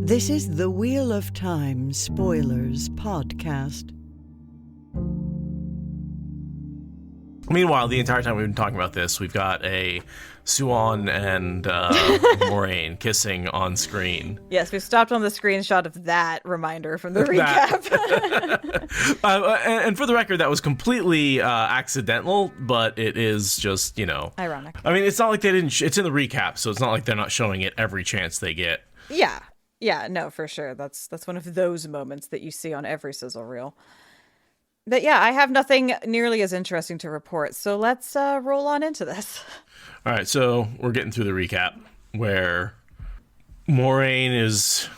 This is the Wheel of Time Spoilers podcast. Meanwhile, the entire time we've been talking about this, we've got a Suan and Moraine kissing on screen. Yes, we stopped on the screenshot of that reminder from the recap. And for the record, that was completely accidental, but it is just, Ironic. I mean, it's not like they didn't... it's in the recap, so it's not like they're not showing it every chance they get. Yeah, no, for sure. That's one of those moments that you see on every sizzle reel. But yeah, I have nothing nearly as interesting to report, so let's roll on into this. All right, so we're getting through the recap where Moraine is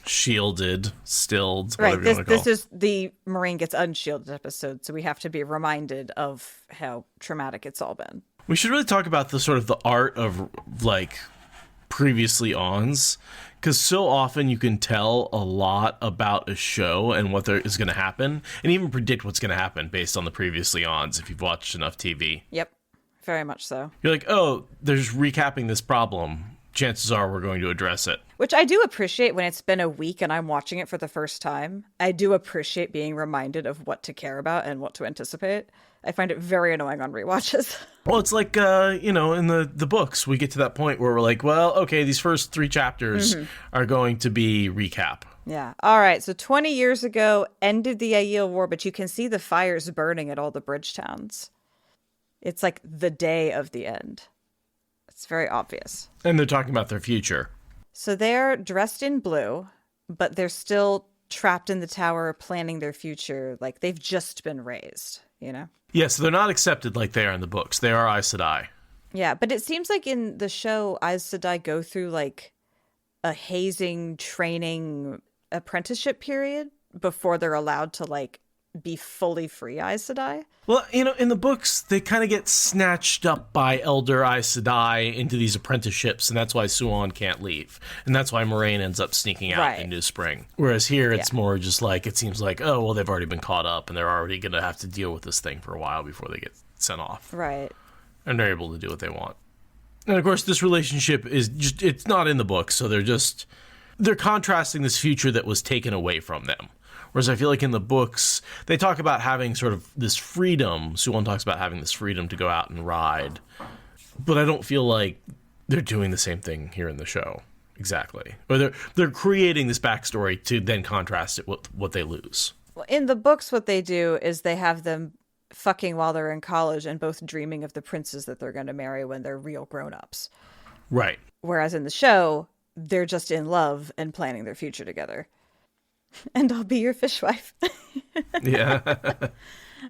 shielded, stilled, whatever you want to call it. This is the Moraine gets unshielded episode, so we have to be reminded of how traumatic it's all been. We should really talk about the sort of the art of, like, previously ons, because so often you can tell a lot about a show and what there is going to happen, and even predict what's going to happen based on the previously ons if you've watched enough TV. Yep, very much so. You're like, oh, they're just recapping this problem. Chances are we're going to address it. Which I do appreciate when it's been a week and I'm watching it for the first time. I do appreciate being reminded of what to care about and what to anticipate. I find it very annoying on rewatches. Well, it's like, in the books, we get to that point where we're like, well, okay, these first 3 chapters are going to be recap. Yeah. All right. So 20 years ago, ended the Aiel War, but you can see the fires burning at all the bridge towns. It's like the day of the end. It's very obvious. And they're talking about their future. So they're dressed in blue, but they're still trapped in the tower planning their future. Like they've just been raised, Yeah, so they're not accepted like they are in the books. They are Aes Sedai. Yeah, but it seems like in the show, Aes Sedai go through like a hazing training apprenticeship period before they're allowed to like be fully free Aes Sedai. Well, in the books, they kind of get snatched up by Elder Aes Sedai into these apprenticeships, and that's why Suan can't leave. And that's why Moraine ends up sneaking out into spring. Whereas here, it's more just like, it seems like, oh, well, they've already been caught up, and they're already going to have to deal with this thing for a while before they get sent off. Right. And they're able to do what they want. And of course, this relationship is just, it's not in the books, so they're contrasting this future that was taken away from them. Whereas I feel like in the books, they talk about having sort of this freedom. Suan talks about having this freedom to go out and ride. But I don't feel like they're doing the same thing here in the show. Exactly. Or they're creating this backstory to then contrast it with what they lose. Well, in the books, what they do is they have them fucking while they're in college and both dreaming of the princes that they're going to marry when they're real grown-ups. Right. Whereas in the show, they're just in love and planning their future together. And I'll be your fishwife. Yeah.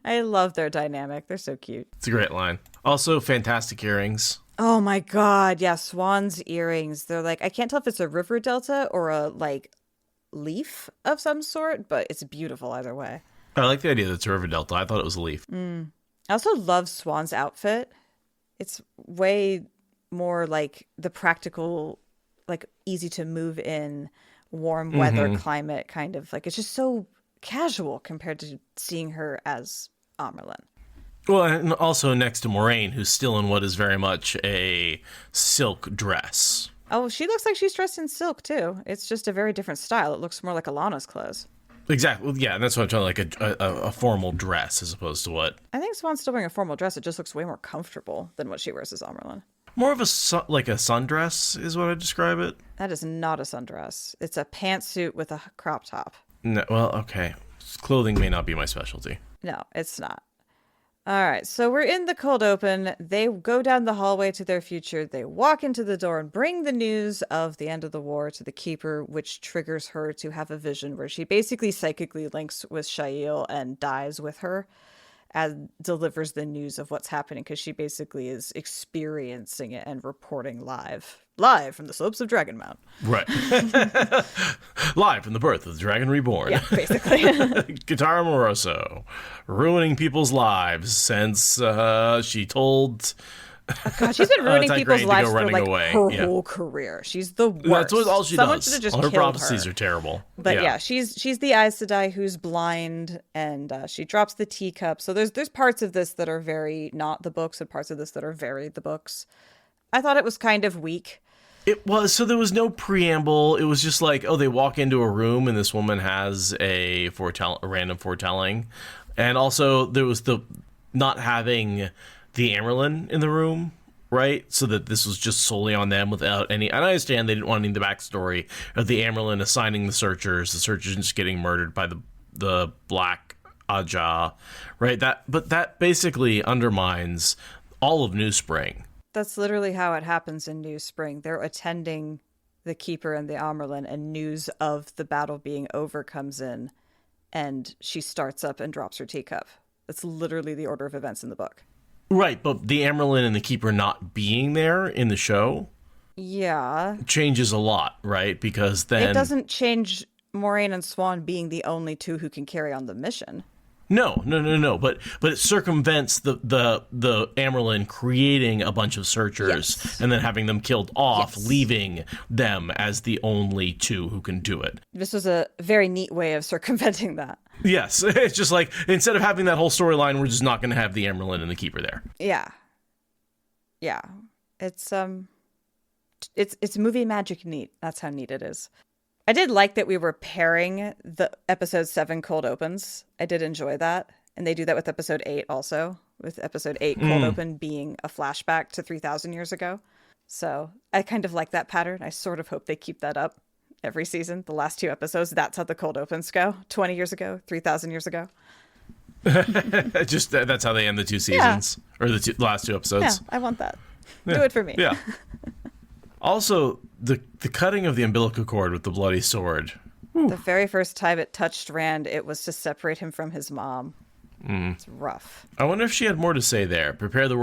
I love their dynamic. They're so cute. It's a great line. Also, fantastic earrings. Oh my God. Yeah, Swan's earrings. They're like, I can't tell if it's a river delta or a like leaf of some sort, but it's beautiful either way. I like the idea that it's a river delta. I thought it was a leaf. I also love Swan's outfit. It's way more like the practical, like easy to move in, warm weather climate kind of like, it's just so casual compared to seeing her as Amyrlin. Well, and also next to Moraine, who's still in what is very much a silk dress. Oh, she looks like she's dressed in silk too. It's just a very different style. It looks more like Alana's clothes. Exactly. Yeah, and that's what I'm talking like a formal dress as opposed to what. I think Swan's still wearing a formal dress. It just looks way more comfortable than what she wears as Amyrlin. More of a sundress is what I describe it. That is not a sundress. It's a pantsuit with a crop top. No, well, okay. Clothing may not be my specialty. No, it's not. All right, so we're in the cold open. They go down the hallway to their future. They walk into the door and bring the news of the end of the war to the Keeper, which triggers her to have a vision where she basically psychically links with Shael and dies with her and delivers the news of what's happening because she basically is experiencing it and reporting live from the slopes of Dragonmount. Right. Live from the birth of the Dragon Reborn. Yeah, basically. Guitar Amoroso, ruining people's lives since she told... Oh God, she's been ruining people's lives for like away. her whole career. She's the worst. That's all she Someone does. should have just all her killed prophecies her. Are terrible. But yeah, she's the Aes Sedai who's blind, and she drops the teacup. So there's parts of this that are very not the books, and parts of this that are very the books. I thought it was kind of weak. It was, so there was no preamble. It was just like, oh, they walk into a room and this woman has a random foretelling. And also there was the not having the Amerlin in the room, right? So that this was just solely on them without any, and I understand they didn't want any of the backstory of the Amerlin assigning the searchers just getting murdered by the Black Aja, right? But that basically undermines all of New Spring. That's literally how it happens in New Spring. They're attending the Keeper and the Amerlin, and news of the battle being over comes in, and she starts up and drops her teacup. That's literally the order of events in the book. Right, but the Amerlin and the Keeper not being there in the show, yeah, changes a lot, right? Because then it doesn't change Moiraine and Swan being the only two who can carry on the mission. No. But it circumvents the Amerlin creating a bunch of searchers and then having them killed off, leaving them as the only two who can do it. This was a very neat way of circumventing that. Yes, it's just like, instead of having that whole storyline, we're just not going to have the Amerlin and the Keeper there. Yeah. It's movie magic neat. That's how neat it is. I did like that we were pairing the episode 7 cold opens. I did enjoy that. And they do that with episode 8 also, with episode 8 cold open being a flashback to 3,000 years ago. So I kind of like that pattern. I sort of hope they keep that up every season. The last 2 episodes, that's how the cold opens go. 20 years ago, 3,000 years ago. Just that's how they end the 2 seasons, or the last 2 episodes. Yeah, I want that. Do it for me. Yeah. Also, the cutting of the umbilical cord with the bloody sword. The very first time it touched Rand, it was to separate him from his mom. It's rough. I wonder if she had more to say there. Prepare the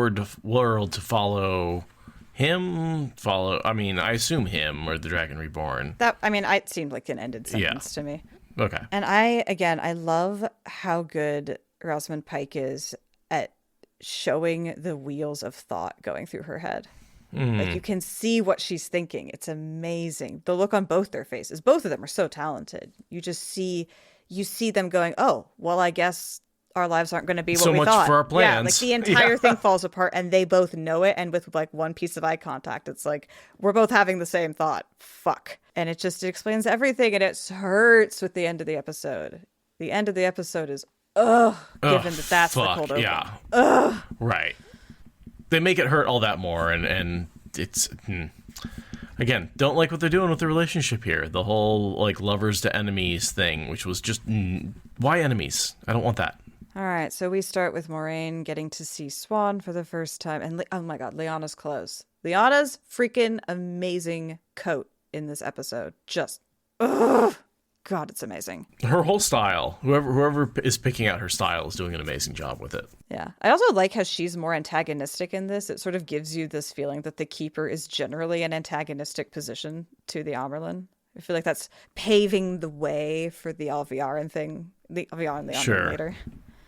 world to follow him. I assume him or the Dragon Reborn. It seemed like an ended sentence to me. Okay. And I love how good Rosamund Pike is at showing the wheels of thought going through her head. Like, you can see what she's thinking. It's amazing. The look on both their faces. Both of them are so talented. You see them going, oh, well, I guess our lives aren't going to be what we thought. So much for our plans. Yeah, like the entire thing falls apart and they both know it. And with like one piece of eye contact, it's like, we're both having the same thought. Fuck. And it explains everything. And it hurts with the end of the episode. The end of the episode is, given that's the cold open. Yeah. Right. They make it hurt all that more, and it's again, don't like what they're doing with the relationship here. The whole like lovers to enemies thing, which was just why enemies? I don't want that. All right, so we start with Moiraine getting to see Swan for the first time, and oh my god, Lyanna's clothes. Lyanna's freaking amazing coat in this episode. Just God, it's amazing. Her whole style, whoever is picking out her style is doing an amazing job with it. Yeah. I also like how she's more antagonistic in this. It sort of gives you this feeling that the Keeper is generally an antagonistic position to the Amerlin. I feel like that's paving the way for the Alviarin thing. The Alviarin and the Amerlin later.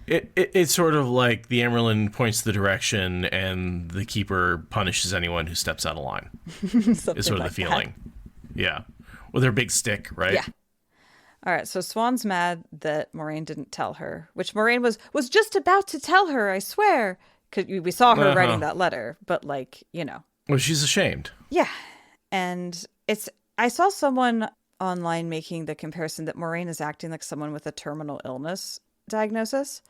It's sort of like the Amerlin points the direction and the Keeper punishes anyone who steps out of line. Is sort of like the feeling. That. Yeah. With her big stick, right? Yeah. All right, so Swan's mad that Moiraine didn't tell her, which Moiraine was just about to tell her, I swear. Because we saw her writing that letter, but Well, she's ashamed. Yeah, and I saw someone online making the comparison that Moiraine is acting like someone with a terminal illness diagnosis.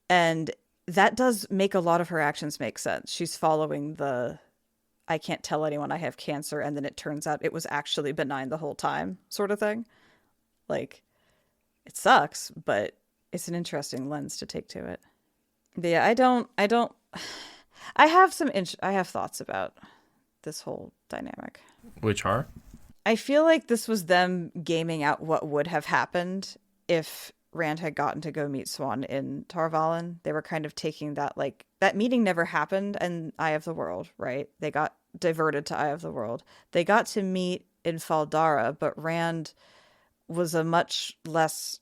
And that does make a lot of her actions make sense. She's following the, I can't tell anyone I have cancer, and then it turns out it was actually benign the whole time sort of thing. Like, it sucks, but it's an interesting lens to take to it. But yeah, I have thoughts about this whole dynamic. Which are? I feel like this was them gaming out what would have happened if Rand had gotten to go meet Swan in Tarvalin. They were kind of taking that, like, that meeting never happened in Eye of the World, right? They got diverted to Eye of the World. They got to meet in Faldara, but Rand was a much less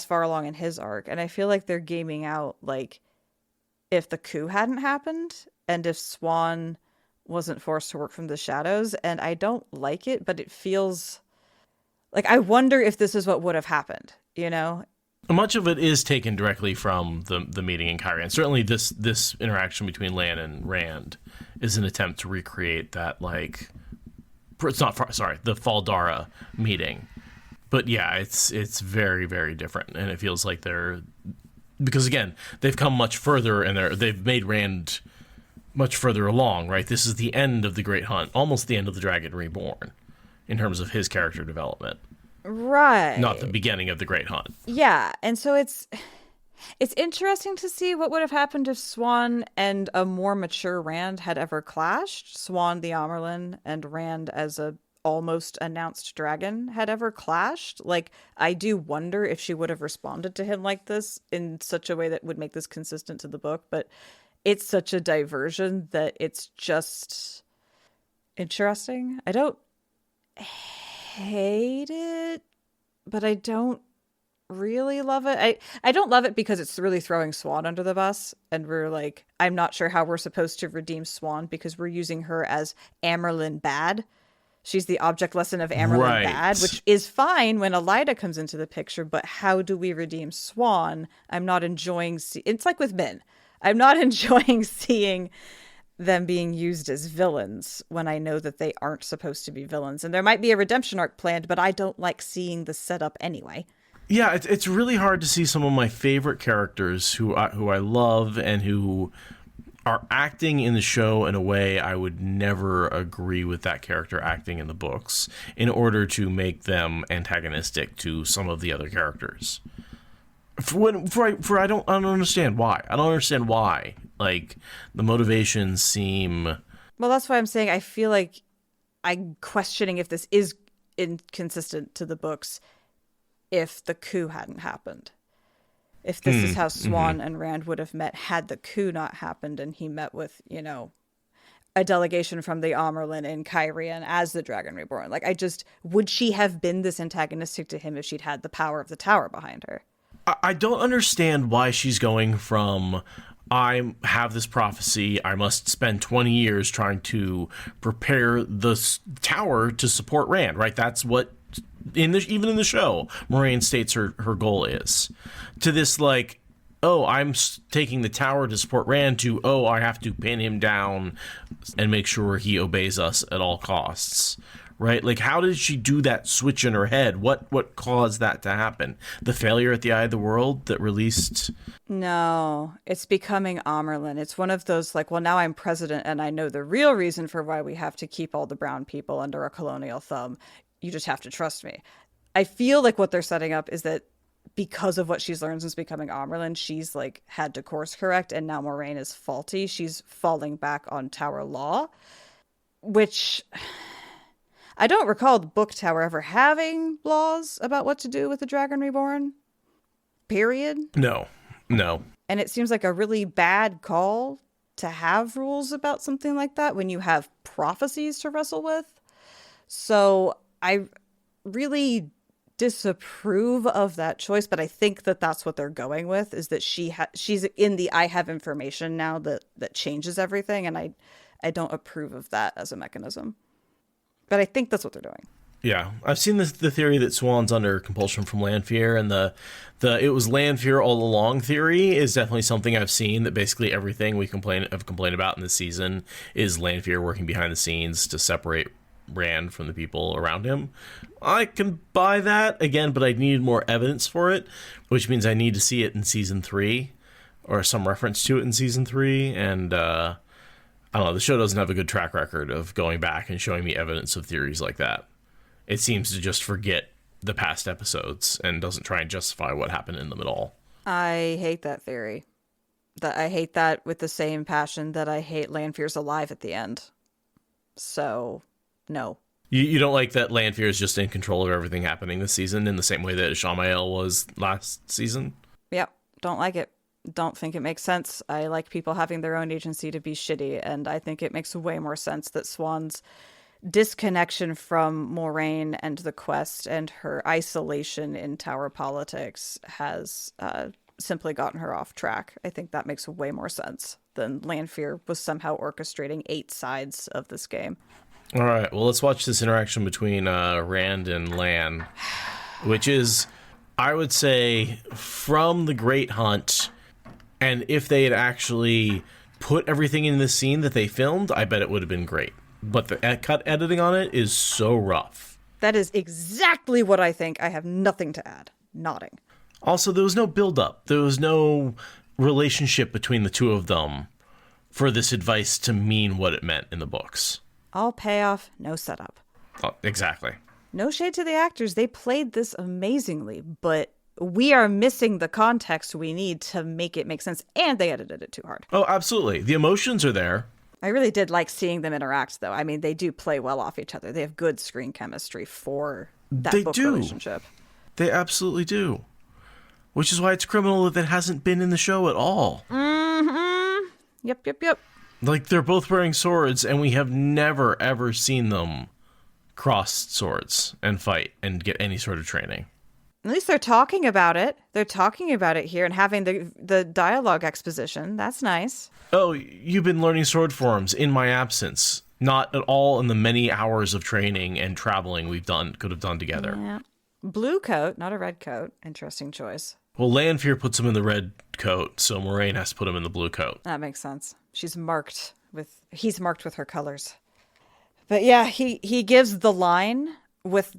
far along in his arc. And I feel like they're gaming out, like, if the coup hadn't happened and if Swan wasn't forced to work from the shadows. And I don't like it, but it feels like, I wonder if this is what would have happened, you know? Much of it is taken directly from the meeting in Cairhien. Certainly this interaction between Lan and Rand is an attempt to recreate that, like, It's not sorry, the Faldara meeting. But yeah, it's very, very different, and it feels like because again, they've come much further, and they've made Rand much further along, right? This is the end of the Great Hunt, almost the end of the Dragon Reborn, in terms of his character development. Right. Not the beginning of the Great Hunt. Yeah, and so it's interesting to see what would have happened if Swan and a more mature Rand had ever clashed. Swan the Amerlin and Rand as a almost announced dragon had ever clashed. Like, I do wonder if she would have responded to him like this in such a way that would make this consistent to the book, but it's such a diversion that it's just interesting. I don't hate it, but I don't really love it. I don't love it because it's really throwing Swan under the bus, and we're like, I'm not sure how we're supposed to redeem Swan because we're using her as Amerlin bad. She's the object lesson of Amerlin bad, which is fine when Elida comes into the picture, but how do we redeem Swan? I'm not enjoying it's like with Min. I'm not enjoying seeing them being used as villains when I know that they aren't supposed to be villains. And there might be a redemption arc planned, but I don't like seeing the setup anyway. Yeah, it's really hard to see some of my favorite characters who I love and who are acting in the show in a way I would never agree with that character acting in the books in order to make them antagonistic to some of the other characters. I don't understand why. I don't understand why. Like, the motivations seem... Well, that's why I'm saying I feel like I'm questioning if this is inconsistent to the books if the coup hadn't happened. If this is how Swan and Rand would have met had the coup not happened and he met with, a delegation from the Amerlin in Kyrian as the Dragon Reborn. Like, would she have been this antagonistic to him if she'd had the power of the tower behind her? I don't understand why she's going from, I have this prophecy, I must spend 20 years trying to prepare the tower to support Rand, right? That's what, even in the show, Moraine states her goal is. To this, like, oh, I'm taking the tower to support Rand, to, oh, I have to pin him down and make sure he obeys us at all costs. Right? Like, how did she do that switch in her head? What caused that to happen? The failure at the Eye of the World that released... No, it's becoming Amerlin. It's one of those, like, well, now I'm president and I know the real reason for why we have to keep all the brown people under a colonial thumb. You just have to trust me. I feel like what they're setting up is that because of what she's learned since becoming Amerlin, she's, like, had to course correct, and now Moraine is faulty. She's falling back on Tower law, which... I don't recall the book tower ever having laws about what to do with the Dragon Reborn. Period. No. And it seems like a really bad call to have rules about something like that when you have prophecies to wrestle with. So I really disapprove of that choice, but I think that that's what they're going with, is that she's in the I have information now that changes everything, and I don't approve of that as a mechanism. But I think that's what they're doing. Yeah, I've seen the theory that Swan's under compulsion from Lanfear, and the it was Lanfear all along theory is definitely something I've seen, that basically everything we have complained about in this season is Lanfear working behind the scenes to separate Rand from the people around him. I can buy that, again, but I need more evidence for it, which means I need to see it in Season 3, or some reference to it in Season 3, and... I don't know, the show doesn't have a good track record of going back and showing me evidence of theories like that. It seems to just forget the past episodes and doesn't try and justify what happened in them at all. I hate that theory. I hate that with the same passion that I hate Lanfear's alive at the end. So, no. You don't like that Lanfear is just in control of everything happening this season in the same way that Ishamael was last season? Yep, don't like it. Don't think it makes sense. I like people having their own agency to be shitty, and I think it makes way more sense that Swan's disconnection from Moraine and the quest and her isolation in tower politics has simply gotten her off track. I think that makes way more sense than Lanfear was somehow orchestrating 8 sides of this game. All right, well, let's watch this interaction between Rand and Lan, which is, I would say, from the Great Hunt... And if they had actually put everything in the scene that they filmed, I bet it would have been great. but the cut editing on it is so rough. That is exactly what I think. I have nothing to add. Nodding. Also, there was no build-up. There was no relationship between the two of them for this advice to mean what it meant in the books. All payoff, no setup. Oh, exactly. No shade to the actors. They played this amazingly, but we are missing the context we need to make it make sense, and they edited it too hard. Oh, absolutely. The emotions are there. I really did like seeing them interact, though. I mean, they do play well off each other. They have good screen chemistry for that book relationship. They absolutely do. Which is why it's criminal that it hasn't been in the show at all. Mm-hmm. Yep. Like, they're both wearing swords, and we have never, ever seen them cross swords and fight and get any sort of training. At least they're talking about it. They're talking about it here and having the dialogue exposition. That's nice. Oh, you've been learning sword forms in my absence. Not at all in the many hours of training and traveling could have done together. Yeah. Blue coat, not a red coat. Interesting choice. Well, Lanfear puts him in the red coat, so Moraine has to put him in the blue coat. That makes sense. He's marked with her colors. But yeah, he gives the line with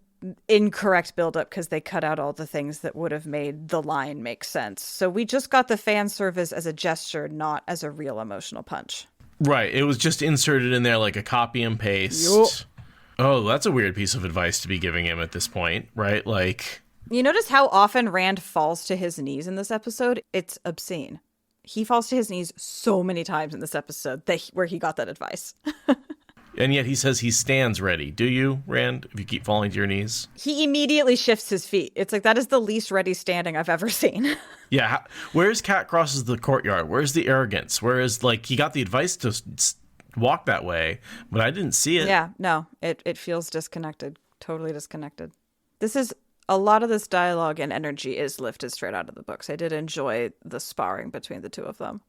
incorrect buildup because they cut out all the things that would have made the line make sense. So we just got the fan service as a gesture, not as a real emotional punch. Right. It was just inserted in there like a copy and paste. Yup. Oh, that's a weird piece of advice to be giving him at this point, right? Like, you notice how often Rand falls to his knees in this episode? It's obscene. He falls to his knees so many times in this episode where he got that advice. and yet he says he stands ready. Do you, Rand, if you keep falling to your knees? He immediately shifts his feet. It's like, that is the least ready standing I've ever seen. Yeah. Where's Cat crosses the courtyard? Where's the arrogance? Whereas, like, he got the advice to walk that way, but I didn't see it. Yeah, no, it feels disconnected. Totally disconnected. A lot of this dialogue and energy is lifted straight out of the books. I did enjoy the sparring between the two of them.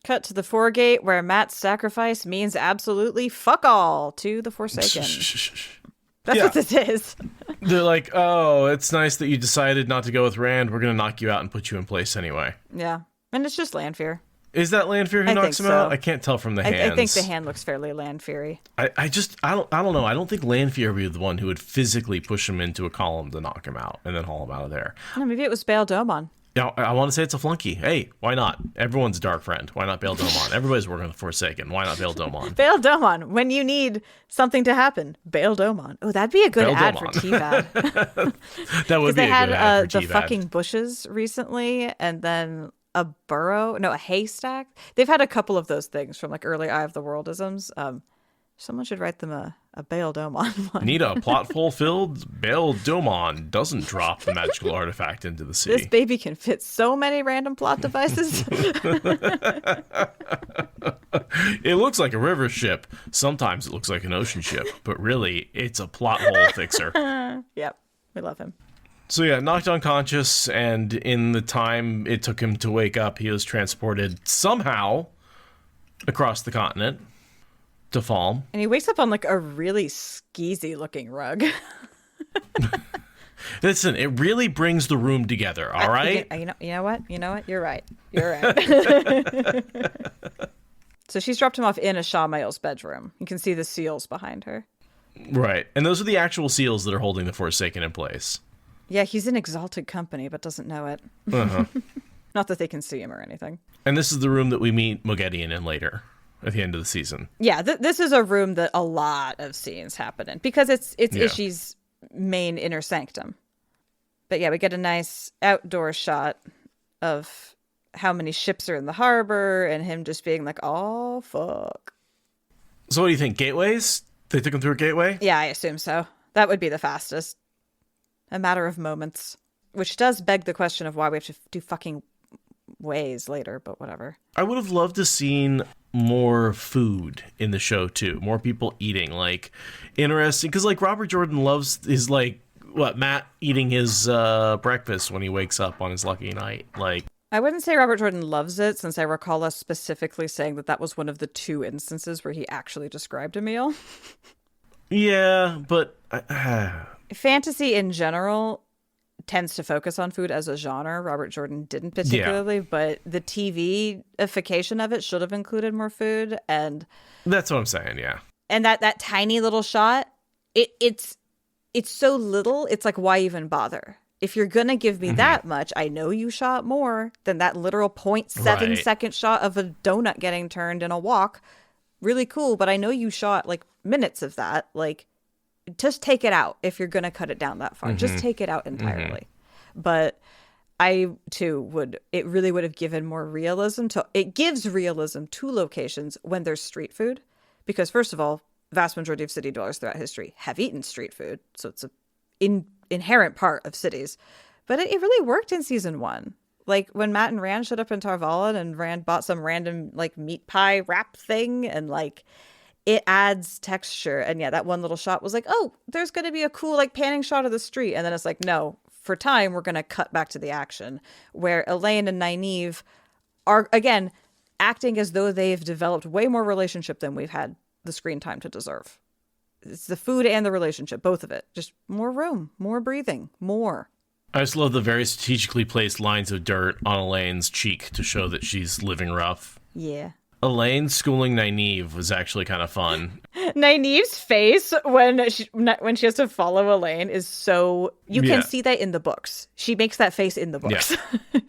Cut to the Foregate, where Matt's sacrifice means absolutely fuck all to the Forsaken. That's what this is. They're like, oh, it's nice that you decided not to go with Rand. We're going to knock you out and put you in place anyway. Yeah, and it's just Lanfear. Is that Lanfear who knocks him out? I can't tell from the hands. I think the hand looks fairly Lanfear-y. I don't know. I don't think Lanfear would be the one who would physically push him into a column to knock him out and then haul him out of there. No, maybe it was Bail Domon. Yeah, I want to say it's a flunky. Hey, why not? Everyone's a dark friend. Why not Bail Domon? Everybody's working on the Forsaken. Why not Bail Domon? Bail Domon. When you need something to happen, Bail Domon. Oh, that'd be a good ad for TVAD. That would be a good ad for TVAD. The fucking bushes recently, and then a haystack. They've had a couple of those things from like early Eye of the Worldisms. Someone should write them a Bail Domon one. Need a plot fulfilled? Bail Domon doesn't drop the magical artifact into the sea. This baby can fit so many random plot devices. It looks like a river ship. Sometimes it looks like an ocean ship, but really, it's a plot hole fixer. Yep, we love him. So yeah, knocked unconscious, and in the time it took him to wake up, he was transported somehow across the continent to Falm. And he wakes up on like a really skeezy looking rug. Listen, it really brings the room together, all right? You know what? You're right. So she's dropped him off in Ashamael's bedroom. You can see the seals behind her. Right. And those are the actual seals that are holding the Forsaken in place. Yeah, he's in exalted company, but doesn't know it. Uh-huh. Not that they can see him or anything. And this is the room that we meet Moghedien in later, at the end of the season. Yeah, this is a room that a lot of scenes happen in, because it's Ishi's main inner sanctum. But yeah, we get a nice outdoor shot of how many ships are in the harbor and him just being like, oh, fuck. So what do you think? Gateways? They took him through a gateway? Yeah, I assume so. That would be the fastest. A matter of moments. Which does beg the question of why we have to do fucking ways later, but whatever. I would have loved to seen more food in the show too. More people eating. Like, interesting. Because like Robert Jordan loves his Matt eating his breakfast when he wakes up on his lucky night. Like, I wouldn't say Robert Jordan loves it, since I recall us specifically saying that was one of the 2 instances where he actually described a meal. Yeah, but fantasy in general tends to focus on food as a genre. Robert Jordan didn't particularly, but the TV-ification of it should have included more food. And that's what I'm saying, yeah. And that tiny little shot, it's so little, it's like, why even bother? If you're going to give me that much, I know you shot more than that literal 0.7 second shot of a donut getting turned in a walk. Really cool, but I know you shot like minutes of that. Like, just take it out if you're going to cut it down that far. Just take it out entirely. But I, too, it really would have given more realism it gives realism to locations when there's street food. Because, first of all, vast majority of city dwellers throughout history have eaten street food. So it's an inherent part of cities. But it really worked in season 1. Like, when Matt and Rand showed up in Tarvalin and Rand bought some random, like, meat pie wrap thing, and, like, it adds texture. And, yeah, that one little shot was like, oh, there's going to be a cool, like, panning shot of the street. And then it's like, no, for time, we're going to cut back to the action. Where Elaine and Nynaeve are, again, acting as though they've developed way more relationship than we've had the screen time to deserve. It's the food and the relationship, both of it. Just more room, more breathing, more. I just love the very strategically placed lines of dirt on Elaine's cheek to show that she's living rough. Yeah. Elaine schooling Nynaeve was actually kind of fun. Nynaeve's face when she has to follow Elaine is so... You can see that in the books. She makes that face in the books. Yeah.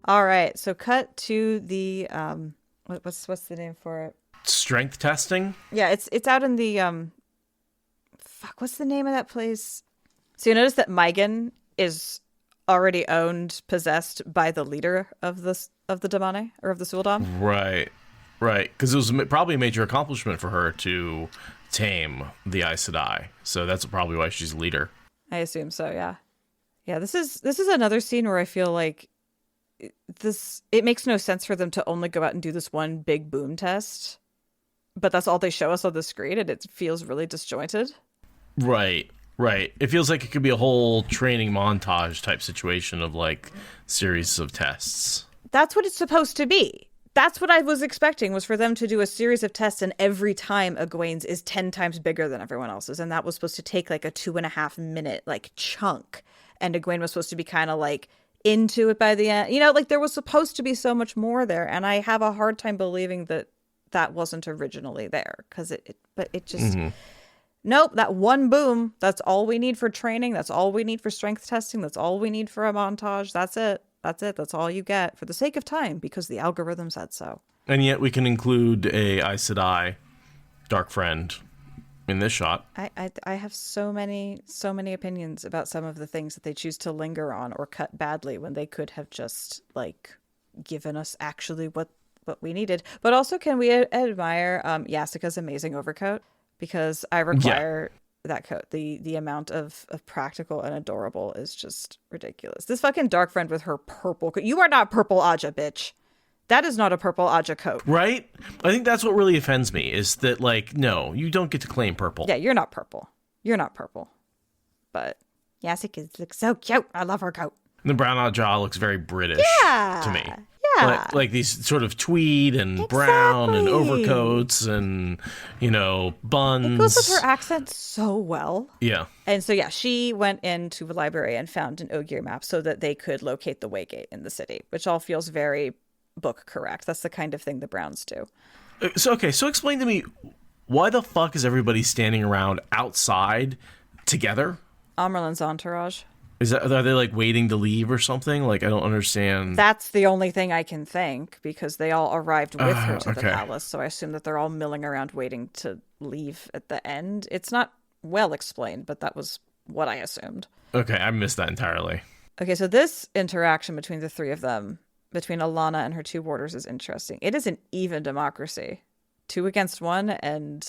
All right, so cut to the what's the name for it? Strength testing? Yeah, it's out in the what's the name of that place? So you notice that Mygan is already possessed by the leader of the Damane, or of the Suldam. Right. Because it was probably a major accomplishment for her to tame the Aes Sedai. So that's probably why she's leader. I assume so, yeah. Yeah, this is another scene where I feel like it makes no sense for them to only go out and do this one big boom test, but that's all they show us on the screen, and it feels really disjointed. Right. It feels like it could be a whole training montage type situation of like series of tests. That's what it's supposed to be. That's what I was expecting, was for them to do a series of tests, and every time Egwene's is 10 times bigger than everyone else's, and that was supposed to take like a 2.5 minute like chunk, and Egwene was supposed to be kind of like into it by the end. You know, like there was supposed to be so much more there, and I have a hard time believing that wasn't originally there, because it just nope, that one boom, that's all we need for training, that's all we need for strength testing, that's all we need for a montage. That's all you get for the sake of time, because the algorithm said so. And yet we can include a Aes Sedai dark friend in this shot. I have so many opinions about some of the things that they choose to linger on or cut badly, when they could have just like given us actually what we needed. But also, can we admire Yasika's amazing overcoat? Because I require that coat. The amount of practical and adorable is just ridiculous. This fucking dark friend with her purple coat. You are not purple Aja, bitch. That is not a purple Aja coat. Right? I think that's what really offends me, is that, like, no, you don't get to claim purple. Yeah, you're not purple. But Yasika looks so cute. I love her coat. And the brown Aja looks very British to me. Yeah. Like these sort of tweed and brown and overcoats and, buns. It goes with her accent so well. Yeah. And so, she went into the library and found an Ogier map so that they could locate the Waygate in the city, which all feels very book correct. That's the kind of thing the Browns do. So explain to me, why the fuck is everybody standing around outside together? Amerlin's entourage. Are they like waiting to leave or something? Like, I don't understand. That's the only thing I can think, because they all arrived with her to the palace. So I assume that they're all milling around waiting to leave at the end. It's not well explained, but that was what I assumed. Okay, I missed that entirely. Okay, so this interaction between the three of them, between Alana and her two warders, is interesting. It is an even democracy. 2 against 1, and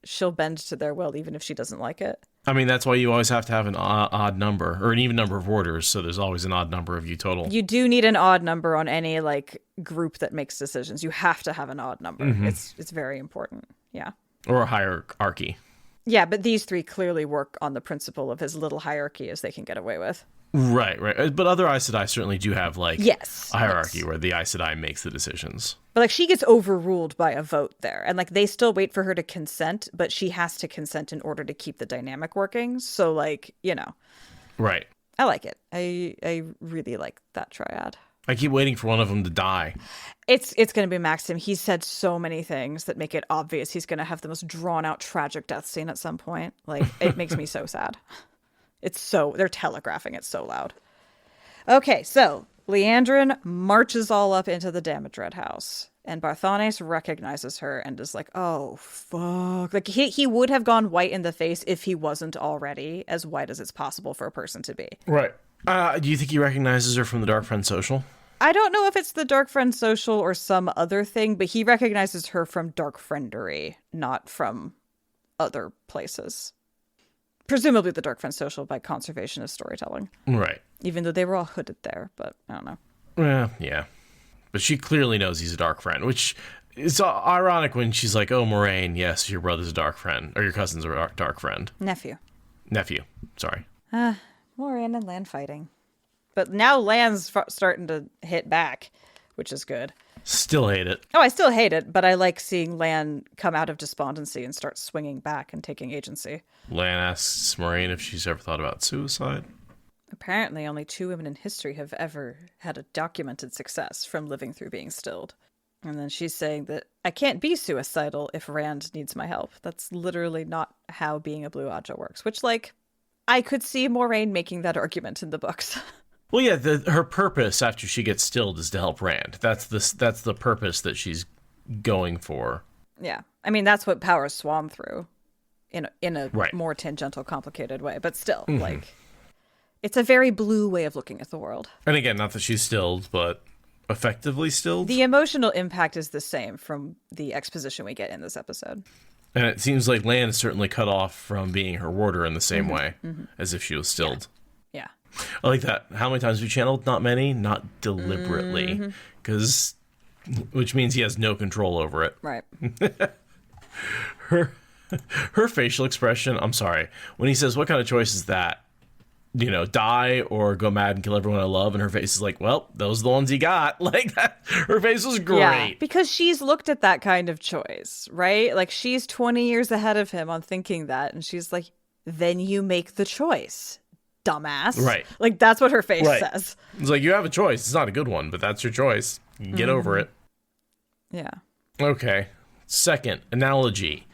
she'll bend to their will even if she doesn't like it. I mean, that's why you always have to have an odd number, or an even number of warders, so there's always an odd number of you total. You do need an odd number on any like group that makes decisions. You have to have an odd number. Mm-hmm. It's very important. Yeah. Or a hierarchy. Yeah, but these 3 clearly work on the principle of as little hierarchy as they can get away with. Right. But other Aes Sedai certainly do have, like, Yes. a hierarchy where the Aes Sedai makes the decisions. But, like, she gets overruled by a vote there. And, like, they still wait for her to consent, but she has to consent in order to keep the dynamic working. So, like, you know. Right. I like it. I really like that triad. I keep waiting for one of them to die. It's going to be Maxim. He's said so many things that make it obvious he's going to have the most drawn-out, tragic death scene at some point. Like, it makes me so sad. They're telegraphing it so loud. Okay, so Leandrin marches all up into the Damodred house, and Barthanes recognizes her and is like, oh, fuck. Like, he would have gone white in the face if he wasn't already as white as it's possible for a person to be. Right. Do you think he recognizes her from the Dark Friend Social? I don't know if it's the Dark Friend Social or some other thing, but he recognizes her from Dark Friendery, not from other places. Presumably the Dark Friend Social by conservationist storytelling. Right. Even though they were all hooded there, but I don't know. Yeah. But she clearly knows he's a Dark Friend, which is ironic when she's like, oh, Moraine, yes, your brother's a Dark Friend, or your cousin's a Dark Friend. Nephew, sorry. Moraine and Lan fighting. But now Lan's starting to hit back, which is good. Still hate it. Oh, I still hate it, but I like seeing Lan come out of despondency and start swinging back and taking agency. Lan asks Moraine if she's ever thought about suicide. Apparently, only 2 women in history have ever had a documented success from living through being stilled. And then she's saying that I can't be suicidal if Rand needs my help. That's literally not how being a Blue Aja works, which, like, I could see Moraine making that argument in the books. Well, yeah, her purpose after she gets stilled is to help Rand. That's the purpose that she's going for. Yeah. I mean, that's what powers Swan through in a right. more tangential, complicated way. But still, like, it's a very blue way of looking at the world. And again, not that she's stilled, but effectively stilled. The emotional impact is the same from the exposition we get in this episode. And it seems like Lan is certainly cut off from being her warder in the same way, as if she was stilled. Yeah. I like that. How many times we channeled? Not many, not deliberately, which means he has no control over it. Right. Her facial expression, I'm sorry, when he says, what kind of choice is that? You know, die or go mad and kill everyone I love, and her face is like, well, those are the ones he got. Like that. Her face was great. Yeah, because she's looked at that kind of choice, right? Like, she's 20 years ahead of him on thinking that, and she's like, then you make the choice, dumbass. Right. Like, that's what her face says. It's like, you have a choice. It's not a good one, but that's your choice. Get over it. Yeah. Okay. Second analogy.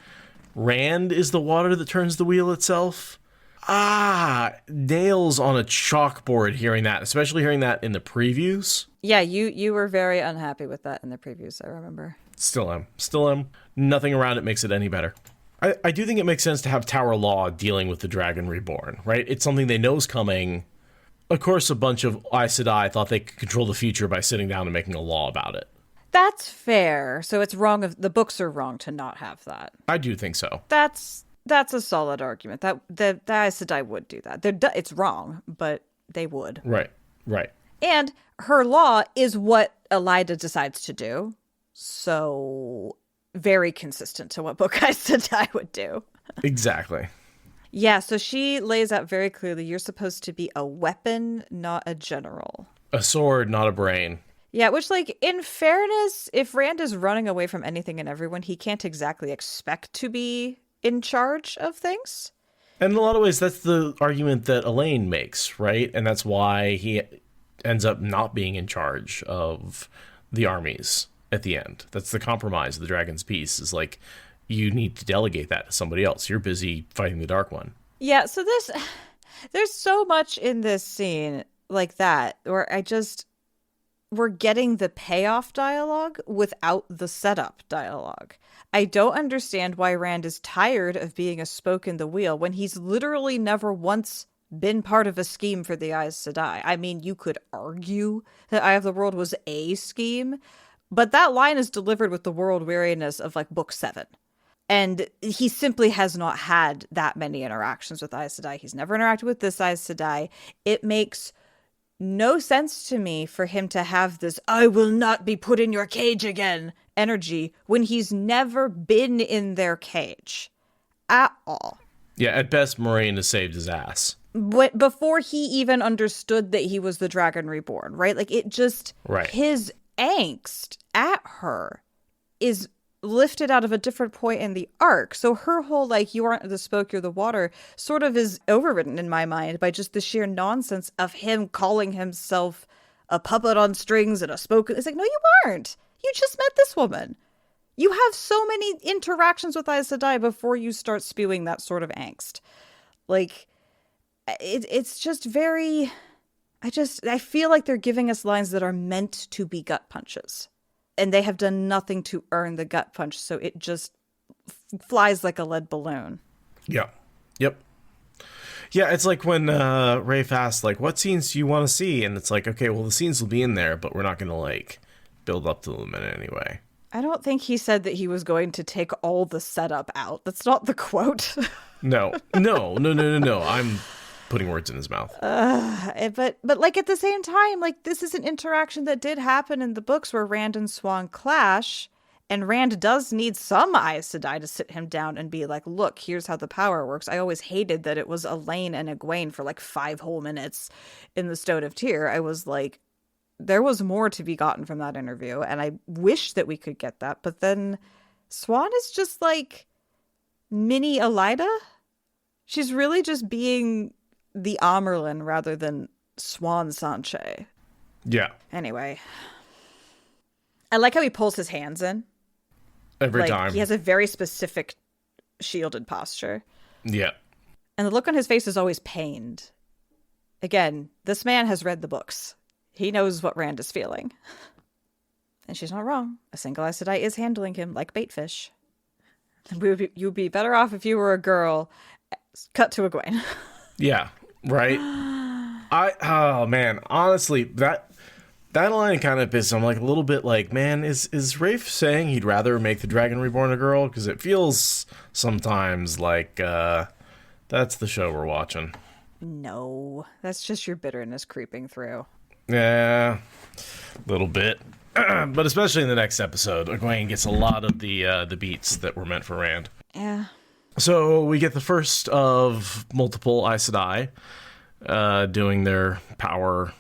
Rand is the water that turns the wheel itself. Nails on a chalkboard hearing that, especially hearing that in the previews. Yeah, you were very unhappy with that in the previews, I remember. Still am. Nothing around it makes it any better. I do think it makes sense to have Tower Law dealing with the Dragon Reborn, right? It's something they know is coming. Of course, a bunch of Aes Sedai thought they could control the future by sitting down and making a law about it. That's fair. So it's wrong the books are wrong to not have that. I do think so. That's a solid argument. That the Aes Sedai would do that. It's wrong, but they would. Right. And her law is what Elida decides to do. So very consistent to what book Aes Sedai would do. Exactly. Yeah, so she lays out very clearly, you're supposed to be a weapon, not a general. A sword, not a brain. Yeah, which, like, in fairness, if Rand is running away from anything and everyone, he can't exactly expect to be in charge of things. And in a lot of ways, that's the argument that Elaine makes, right? And that's why he ends up not being in charge of the armies at the end. That's the compromise of the Dragon's Peace, is like, you need to delegate that to somebody else. You're busy fighting the Dark One. Yeah, so there's so much in this scene like that, where we're getting the payoff dialogue without the setup dialogue. I don't understand why Rand is tired of being a spoke in the wheel when he's literally never once been part of a scheme for the Aes Sedai. I mean, you could argue that Eye of the World was a scheme, but that line is delivered with the world weariness of, like, book 7. And he simply has not had that many interactions with Aes Sedai. He's never interacted with this Aes Sedai. It makes no sense to me for him to have this "I will not be put in your cage again" energy when he's never been in their cage at all. Yeah, at best, Moraine has saved his ass. before he even understood that he was the Dragon Reborn, right? Like, it just, Right. his angst at her is lifted out of a different point in the arc. So her whole, like, you aren't the smoke, you're the water, sort of is overridden in my mind by just the sheer nonsense of him calling himself a puppet on strings and a spoke. It's like, no, you aren't. You just met this woman. You have so many interactions with Aes Sedai before you start spewing that sort of angst. Like, it's just very... I feel like they're giving us lines that are meant to be gut punches. And they have done nothing to earn the gut punch, so it just flies like a lead balloon. Yeah. Yep. Yeah, it's like when Rafe asked, like, what scenes do you want to see? And it's like, okay, well, the scenes will be in there, but we're not going to, like, build up to them in any way. I don't think he said that he was going to take all the setup out. That's not the quote. No. I'm putting words in his mouth. But like, at the same time, like, this is an interaction that did happen in the books where Rand and Swan clash, and Rand does need some Aes Sedai to sit him down and be like, look, here's how the power works. I always hated that it was Elaine and Egwene for like 5 whole minutes in the Stone of Tear. I was like, there was more to be gotten from that interview, and I wish that we could get that. But then Swan is just like mini Elida. She's really just being the Amerlin rather than Swan Sanche. Yeah. Anyway, I like how he pulls his hands in. Every time. He has a very specific shielded posture. Yeah. And the look on his face is always pained. Again, this man has read the books. He knows what Rand is feeling. And she's not wrong. A single Aes Sedai is handling him like bait fish. You'd be better off if you were a girl. Cut to Egwene. Yeah, right? Oh, man. Honestly, that line kind of pissed. I'm like a little bit like, man, is Rafe saying he'd rather make the Dragon Reborn a girl? Because it feels sometimes like that's the show we're watching. No, that's just your bitterness creeping through. Yeah, a little bit. But especially in the next episode, Egwene gets a lot of the beats that were meant for Rand. Yeah. So we get the first of multiple Aes Sedai doing their power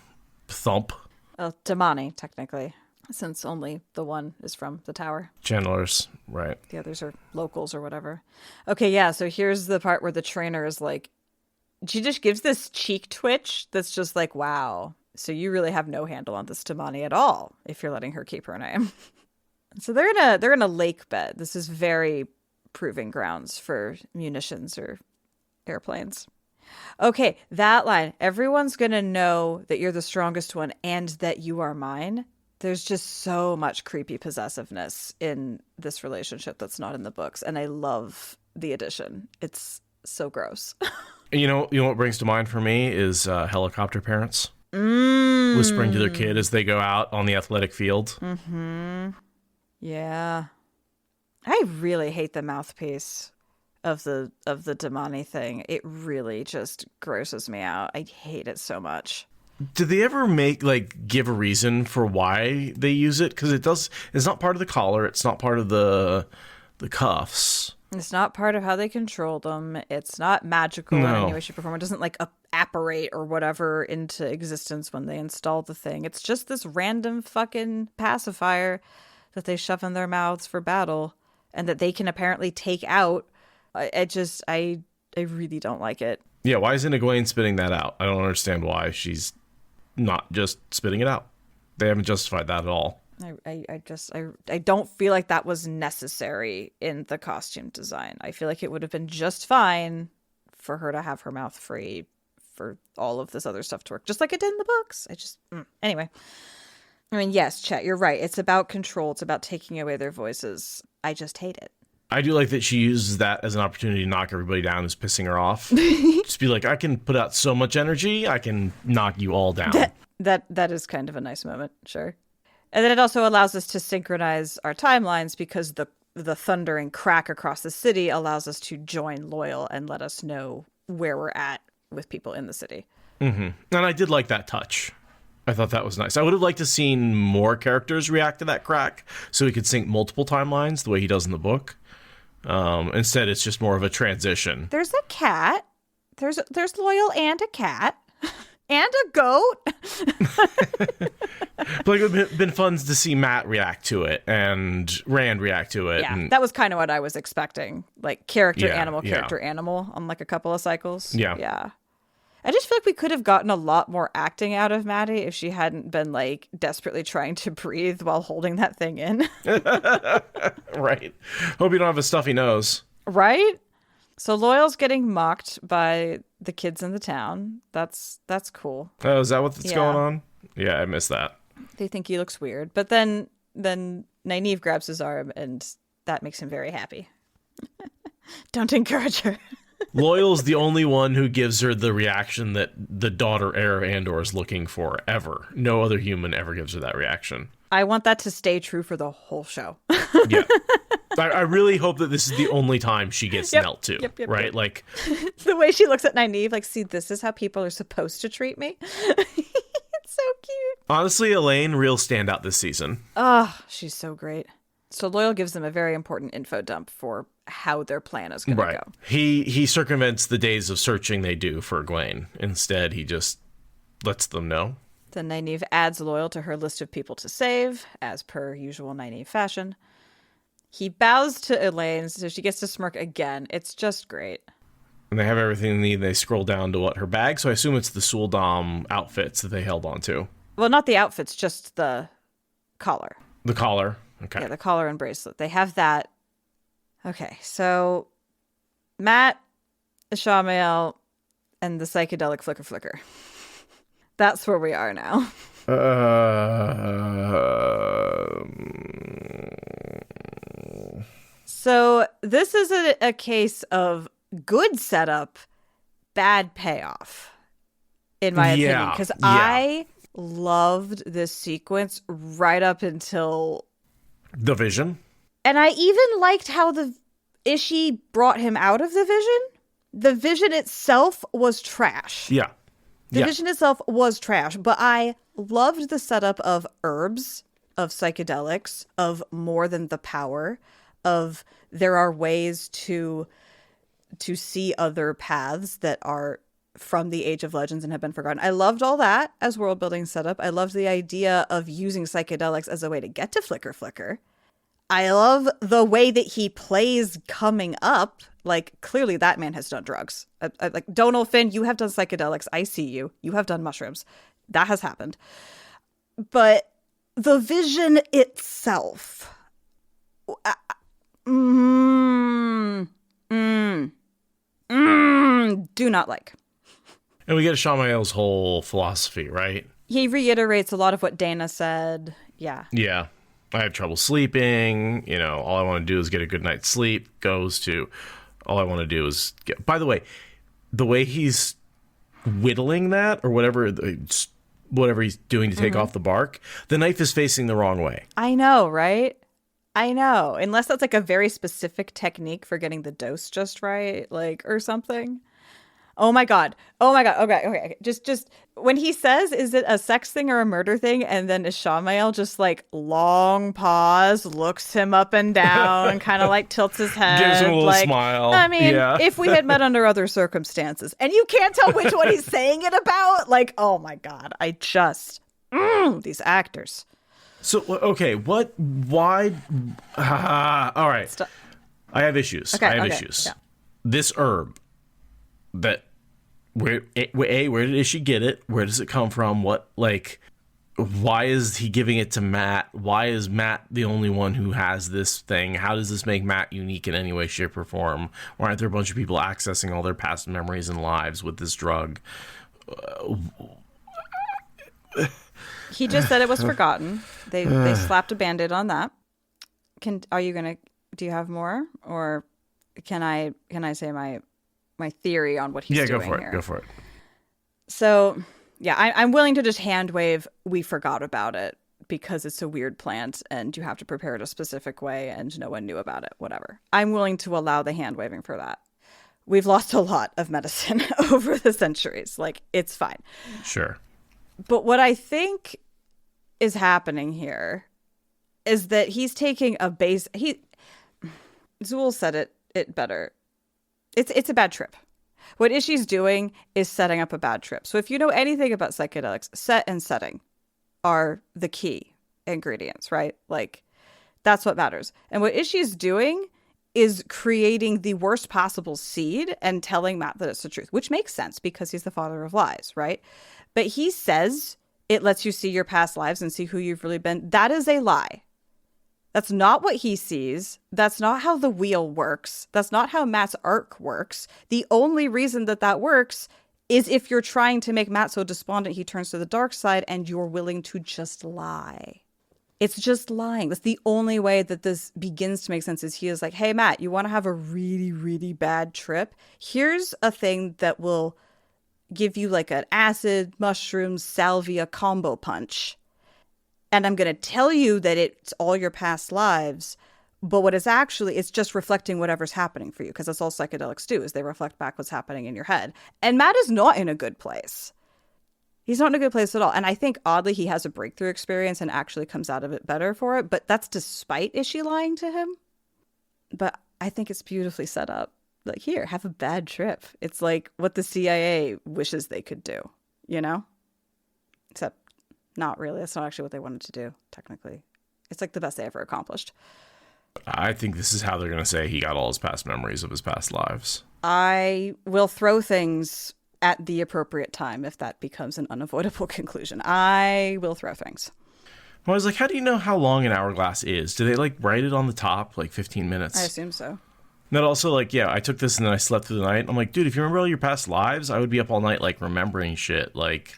thump. Well, Damani, technically, since only the one is from the tower. Channelers, right. The others are locals or whatever. Okay, yeah, so here's the part where the trainer is like, she just gives this cheek twitch that's just like, wow, so you really have no handle on this Damani at all if you're letting her keep her name. So they're in a lake bed. This is very proving grounds for munitions or airplanes. Okay, that line, everyone's gonna know that you're the strongest one and that you are mine. There's just so much creepy possessiveness in this relationship that's not in the books, and I love the addition. It's so gross. You know what brings to mind for me is helicopter parents whispering to their kid as they go out on the athletic field. Mm-hmm. Yeah. I really hate the mouthpiece of the Damani thing. It really just grosses me out. I hate it so much. Did they ever give a reason for why they use it? Because it's not part of the collar. It's not part of the cuffs. It's not part of how they control them. It's not magical in any way, shape, or form. It doesn't apparate or whatever into existence when they install the thing. It's just this random fucking pacifier that they shove in their mouths for battle and that they can apparently take out. I really don't like it. Yeah, why isn't Egwene spitting that out? I don't understand why she's not just spitting it out. They haven't justified that at all. I don't feel like that was necessary in the costume design. I feel like it would have been just fine for her to have her mouth free for all of this other stuff to work, just like it did in the books. Anyway. I mean, yes, Chet, you're right. It's about control. It's about taking away their voices. I just hate it. I do like that she uses that as an opportunity to knock everybody down who's pissing her off. Just be like, I can put out so much energy, I can knock you all down. That is kind of a nice moment, sure. And then it also allows us to synchronize our timelines because the thundering crack across the city allows us to join Loyal and let us know where we're at with people in the city. Mm-hmm. And I did like that touch. I thought that was nice. I would have liked to seen more characters react to that crack so he could sync multiple timelines the way he does in the book. Instead, it's just more of a transition. There's a cat. There's Loyal and a cat and a goat. But it would have been fun to see Matt react to it and Rand react to it. Yeah, and, that was kind of what I was expecting. Like character, Yeah, animal, yeah. character, animal on like a couple of cycles. Yeah. Yeah. I just feel like we could have gotten a lot more acting out of Maddie if she hadn't been like desperately trying to breathe while holding that thing in. Right. Hope you don't have a stuffy nose. Right? So Loyal's getting mocked by the kids in the town. That's cool. Oh, is that what's Yeah. going on? Yeah, I missed that. They think he looks weird. But then Nynaeve grabs his arm and that makes him very happy. Don't encourage her. Loyal's the only one who gives her the reaction that the daughter heir of Andor is looking for ever. No other human ever gives her that reaction. I want that to stay true for the whole show. Yeah. I really hope that this is the only time she gets knelt to, right? Yep. Like, The way she looks at Nynaeve, like, see, this is how people are supposed to treat me. It's so cute. honestly, Elaine, real standout this season. Oh, she's so great. So Loyal gives them a very important info dump for how their plan is going to go. He circumvents the days of searching they do for Egwene. Instead, he just lets them know. Then Nynaeve adds Loyal to her list of people to save, as per usual Nynaeve fashion. He bows to Elaine, so she gets to smirk again. It's just great. And they have everything they need. They scroll down to her bag. So I assume it's the Suldam outfits that they held on to. Well, not the outfits, just the collar. The collar. Okay. Yeah, the collar and bracelet. They have that. Okay, so Matt, Ishamael, and the psychedelic flicker. That's where we are now. So this is a case of good setup, bad payoff, in my opinion. Because I loved this sequence right up until the vision. And I even liked how the Ishii brought him out of the vision. The vision itself was trash. Yeah. The vision itself was trash, but I loved the setup of herbs, of psychedelics, of more than the power, of there are ways to see other paths that are from the Age of Legends and have been forgotten. I loved all that as world building setup. I loved the idea of using psychedelics as a way to get to Flicker. I love the way that he plays coming up. Like, clearly that man has done drugs. Like, Donal Finn, you have done psychedelics. I see you. You have done mushrooms. That has happened. But the vision itself. Do not like. And we get Shamael's whole philosophy, right? He reiterates a lot of what Dana said. Yeah. Yeah. I have trouble sleeping. You know, all I want to do is get a good night's sleep. Goes to, all I want to do is get. By the way he's whittling that or whatever he's doing to take off the bark, the knife is facing the wrong way. I know, right? I know. Unless that's like a very specific technique for getting the dose just right, like, or something. Oh my god. Okay. Just when he says, is it a sex thing or a murder thing? And then Ishamael just like long pause, looks him up and down and kind of like tilts his head. Gives him a little like, smile. I mean, if we had met under other circumstances and you can't tell which one he's saying it about, like, oh my god, I just, these actors. So, okay, why, all right. I have issues. Okay, issues. Yeah. This herb, that where did she get it? Where does it come from? What, like, why is he giving it to Matt? Why is Matt the only one who has this thing? How does this make Matt unique in any way, shape, or form? Why aren't there a bunch of people accessing all their past memories and lives with this drug? He just said it was forgotten. They slapped a Band-Aid on that. Do you have more, or can I say my theory on what he's doing here? Go for it. So, yeah, I'm willing to just hand wave, we forgot about it because it's a weird plant and you have to prepare it a specific way and no one knew about it, whatever. I'm willing to allow the hand waving for that. We've lost a lot of medicine over the centuries. Like, it's fine. Sure. But what I think is happening here is that he's taking a base. Zool said it better. It's a bad trip. What Ishii's doing is setting up a bad trip. So if you know anything about psychedelics, set and setting are the key ingredients, right? Like, that's what matters. And what Ishii's doing is creating the worst possible seed and telling Matt that it's the truth, which makes sense because he's the father of lies, right? But he says it lets you see your past lives and see who you've really been. That is a lie. That's not what he sees. That's not how the wheel works. That's not how Matt's arc works. The only reason that that works is if you're trying to make Matt so despondent he turns to the dark side and you're willing to just lie. It's just lying. That's the only way that this begins to make sense is he is like, hey, Matt, you want to have a really, really bad trip? Here's a thing that will give you like an acid, mushroom, salvia combo punch. And I'm going to tell you that it's all your past lives. But what it's actually, it's just reflecting whatever's happening for you. Because that's all psychedelics do is they reflect back what's happening in your head. And Matt is not in a good place. He's not in a good place at all. And I think, oddly, he has a breakthrough experience and actually comes out of it better for it. But that's despite Ishii lying to him. But I think it's beautifully set up. Like, here, have a bad trip. It's like what the CIA wishes they could do, you know? Except not really. That's not actually what they wanted to do, technically. It's like the best they ever accomplished. I think this is how they're going to say he got all his past memories of his past lives. I will throw things at the appropriate time if that becomes an unavoidable conclusion. I will throw things. Well, I was like, how do you know how long an hourglass is? Do they like write it on the top, like 15 minutes? I assume so. And then also, like, yeah, I took this and then I slept through the night. I'm like, dude, if you remember all your past lives, I would be up all night, like, remembering shit. Like,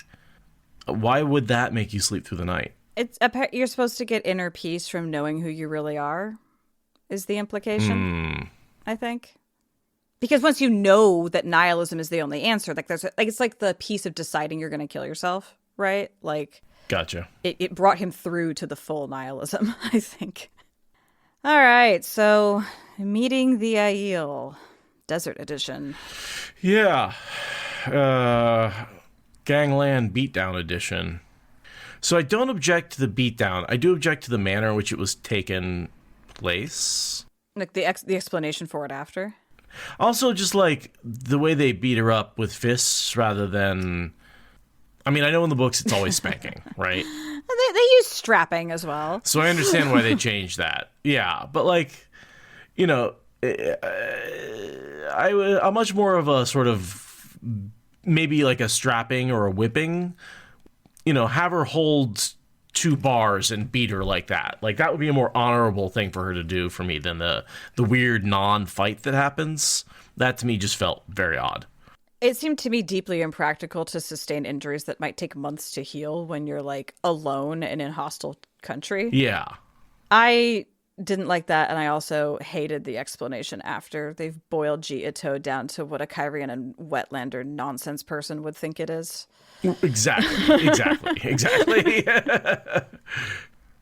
why would that make you sleep through the night? You're supposed to get inner peace from knowing who you really are, is the implication, I think. Because once you know that nihilism is the only answer, like it's like the piece of deciding you're going to kill yourself, right? Like, gotcha. It brought him through to the full nihilism, I think. All right, so meeting the Aiel, Desert Edition. Yeah. Gangland Beatdown Edition. So I don't object to the beatdown. I do object to the manner in which it was taken place. Like the explanation for it after? Also, just like the way they beat her up with fists rather than... I mean, I know in the books it's always spanking, right? They use strapping as well. So I understand why they changed that. Yeah, but like, you know, I'm much more of a sort of maybe like a strapping or a whipping. You know, have her hold 2 bars and beat her like that. Like, that would be a more honorable thing for her to do for me than the weird non-fight that happens. That to me just felt very odd. It seemed to me deeply impractical to sustain injuries that might take months to heal when you're like alone and in hostile country. Yeah. I didn't like that, and I also hated the explanation after. They've boiled Ji-Ito down to what a Kyrian and Wetlander nonsense person would think it is. Exactly.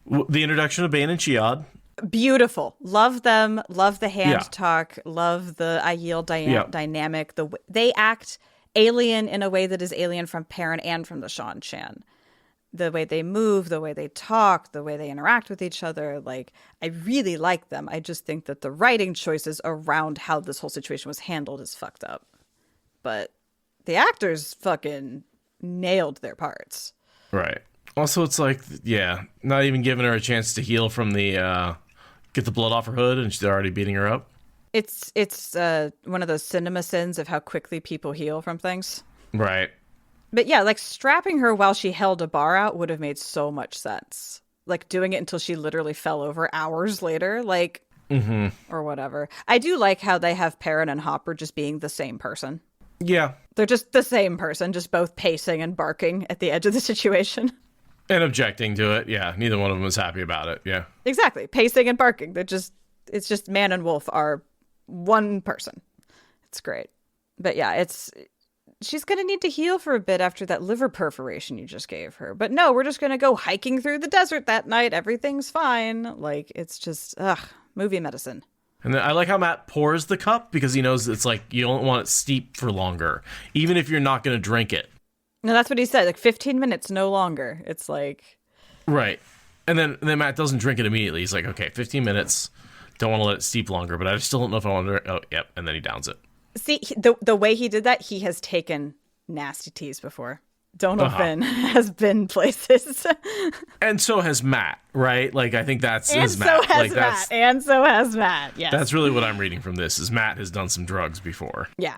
The introduction of Bane and Chiad. Beautiful. Love them. Love the hand talk. Love the Aiel dynamic. They act alien in a way that is alien from Perrin and from the Shan Chan. The way they move, the way they talk, the way they interact with each other. Like, I really like them. I just think that the writing choices around how this whole situation was handled is fucked up. But the actors fucking nailed their parts. Right. Also, it's like, yeah, not even giving her a chance to heal from the, get the blood off her hood, and they're already beating her up. It's one of those cinema sins of how quickly people heal from things. Right. But yeah, like strapping her while she held a bar out would have made so much sense. Like doing it until she literally fell over hours later, like, or whatever. I do like how they have Perrin and Hopper just being the same person. Yeah. They're just the same person, just both pacing and barking at the edge of the situation. And objecting to it. Yeah. Neither one of them was happy about it. Yeah. Exactly. Pacing and barking. It's just man and wolf are one person. It's great. But yeah, she's going to need to heal for a bit after that liver perforation you just gave her. But no, we're just going to go hiking through the desert that night. Everything's fine. Like, it's just, movie medicine. And then I like how Matt pours the cup because he knows it's like you don't want it steep for longer, even if you're not going to drink it. No, that's what he said. Like 15 minutes, no longer. It's like... Right. And then Matt doesn't drink it immediately. He's like, okay, 15 minutes. Don't want to let it steep longer, but I still don't know if I want to... Oh, yep. And then he downs it. See, the way he did that, he has taken nasty teas before. Donovan has been places. And so has Matt, right? Like, I think that's and his so Matt. has Like, Matt. And so has Matt, yes. That's really what I'm reading from this, is Matt has done some drugs before. Yeah.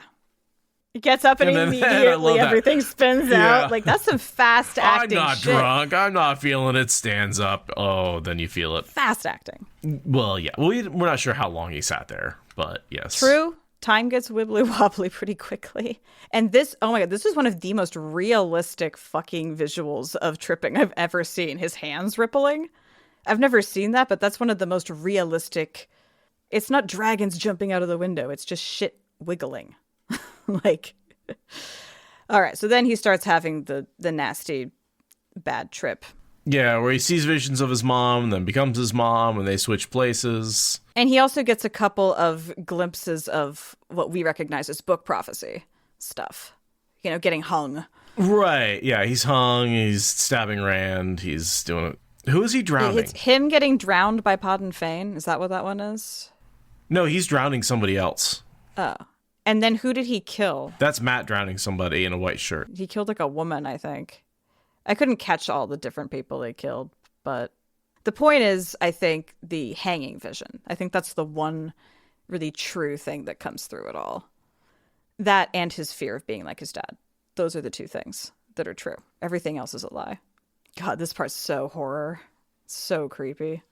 He gets up and immediately everything spins out. Like, that's some fast acting I'm not shit. drunk. I'm not feeling it. Stands up. Oh, then you feel it. Fast acting. Well, yeah. Well, we're not sure how long he sat there, but yes. True. Time gets wibbly wobbly pretty quickly. And this, oh my God, this is one of the most realistic fucking visuals of tripping I've ever seen. His hands rippling. I've never seen that, but that's one of the most realistic. It's not dragons jumping out of the window. It's just shit wiggling. Like, all right. So then he starts having the nasty bad trip. Yeah, where he sees visions of his mom and then becomes his mom and they switch places. And he also gets a couple of glimpses of what we recognize as book prophecy stuff. You know, getting hung. Right. Yeah, he's hung. He's stabbing Rand. He's doing it. Who is he drowning? It's him getting drowned by Podden Fane. Is that what that one is? No, he's drowning somebody else. Oh. And then who did he kill? That's Matt drowning somebody in a white shirt. He killed like a woman, I think. I couldn't catch all the different people they killed, but the point is, I think, the hanging vision. I think that's the one really true thing that comes through it all. That and his fear of being like his dad. Those are the two things that are true. Everything else is a lie. God, this part's so horror. So creepy.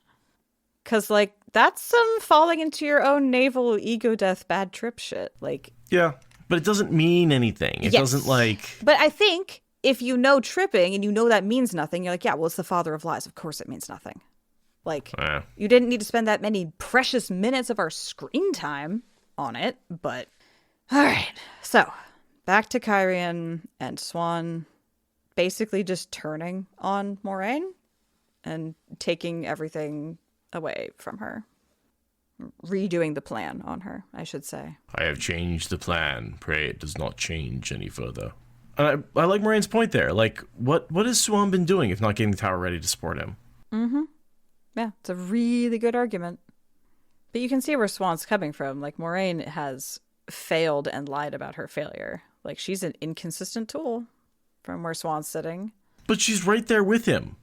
Because, like, that's some falling into your own navel ego death bad trip shit. Like, yeah, but it doesn't mean anything. It doesn't, like... But I think if you know tripping and you know that means nothing, you're like, yeah, well, it's the father of lies. Of course it means nothing. Like, you didn't need to spend that many precious minutes of our screen time on it, but... All right, so back to Kyrian and Swan basically just turning on Moraine and taking everything away from her. Redoing the plan on her, I should say. I have changed the plan. Pray it does not change any further. And I like Moraine's point there. Like, what has Swan been doing if not getting the tower ready to support him? Mm-hmm. Yeah, it's a really good argument. But you can see where Swan's coming from. Like, Moraine has failed and lied about her failure. Like, she's an inconsistent tool from where Swan's sitting. But she's right there with him.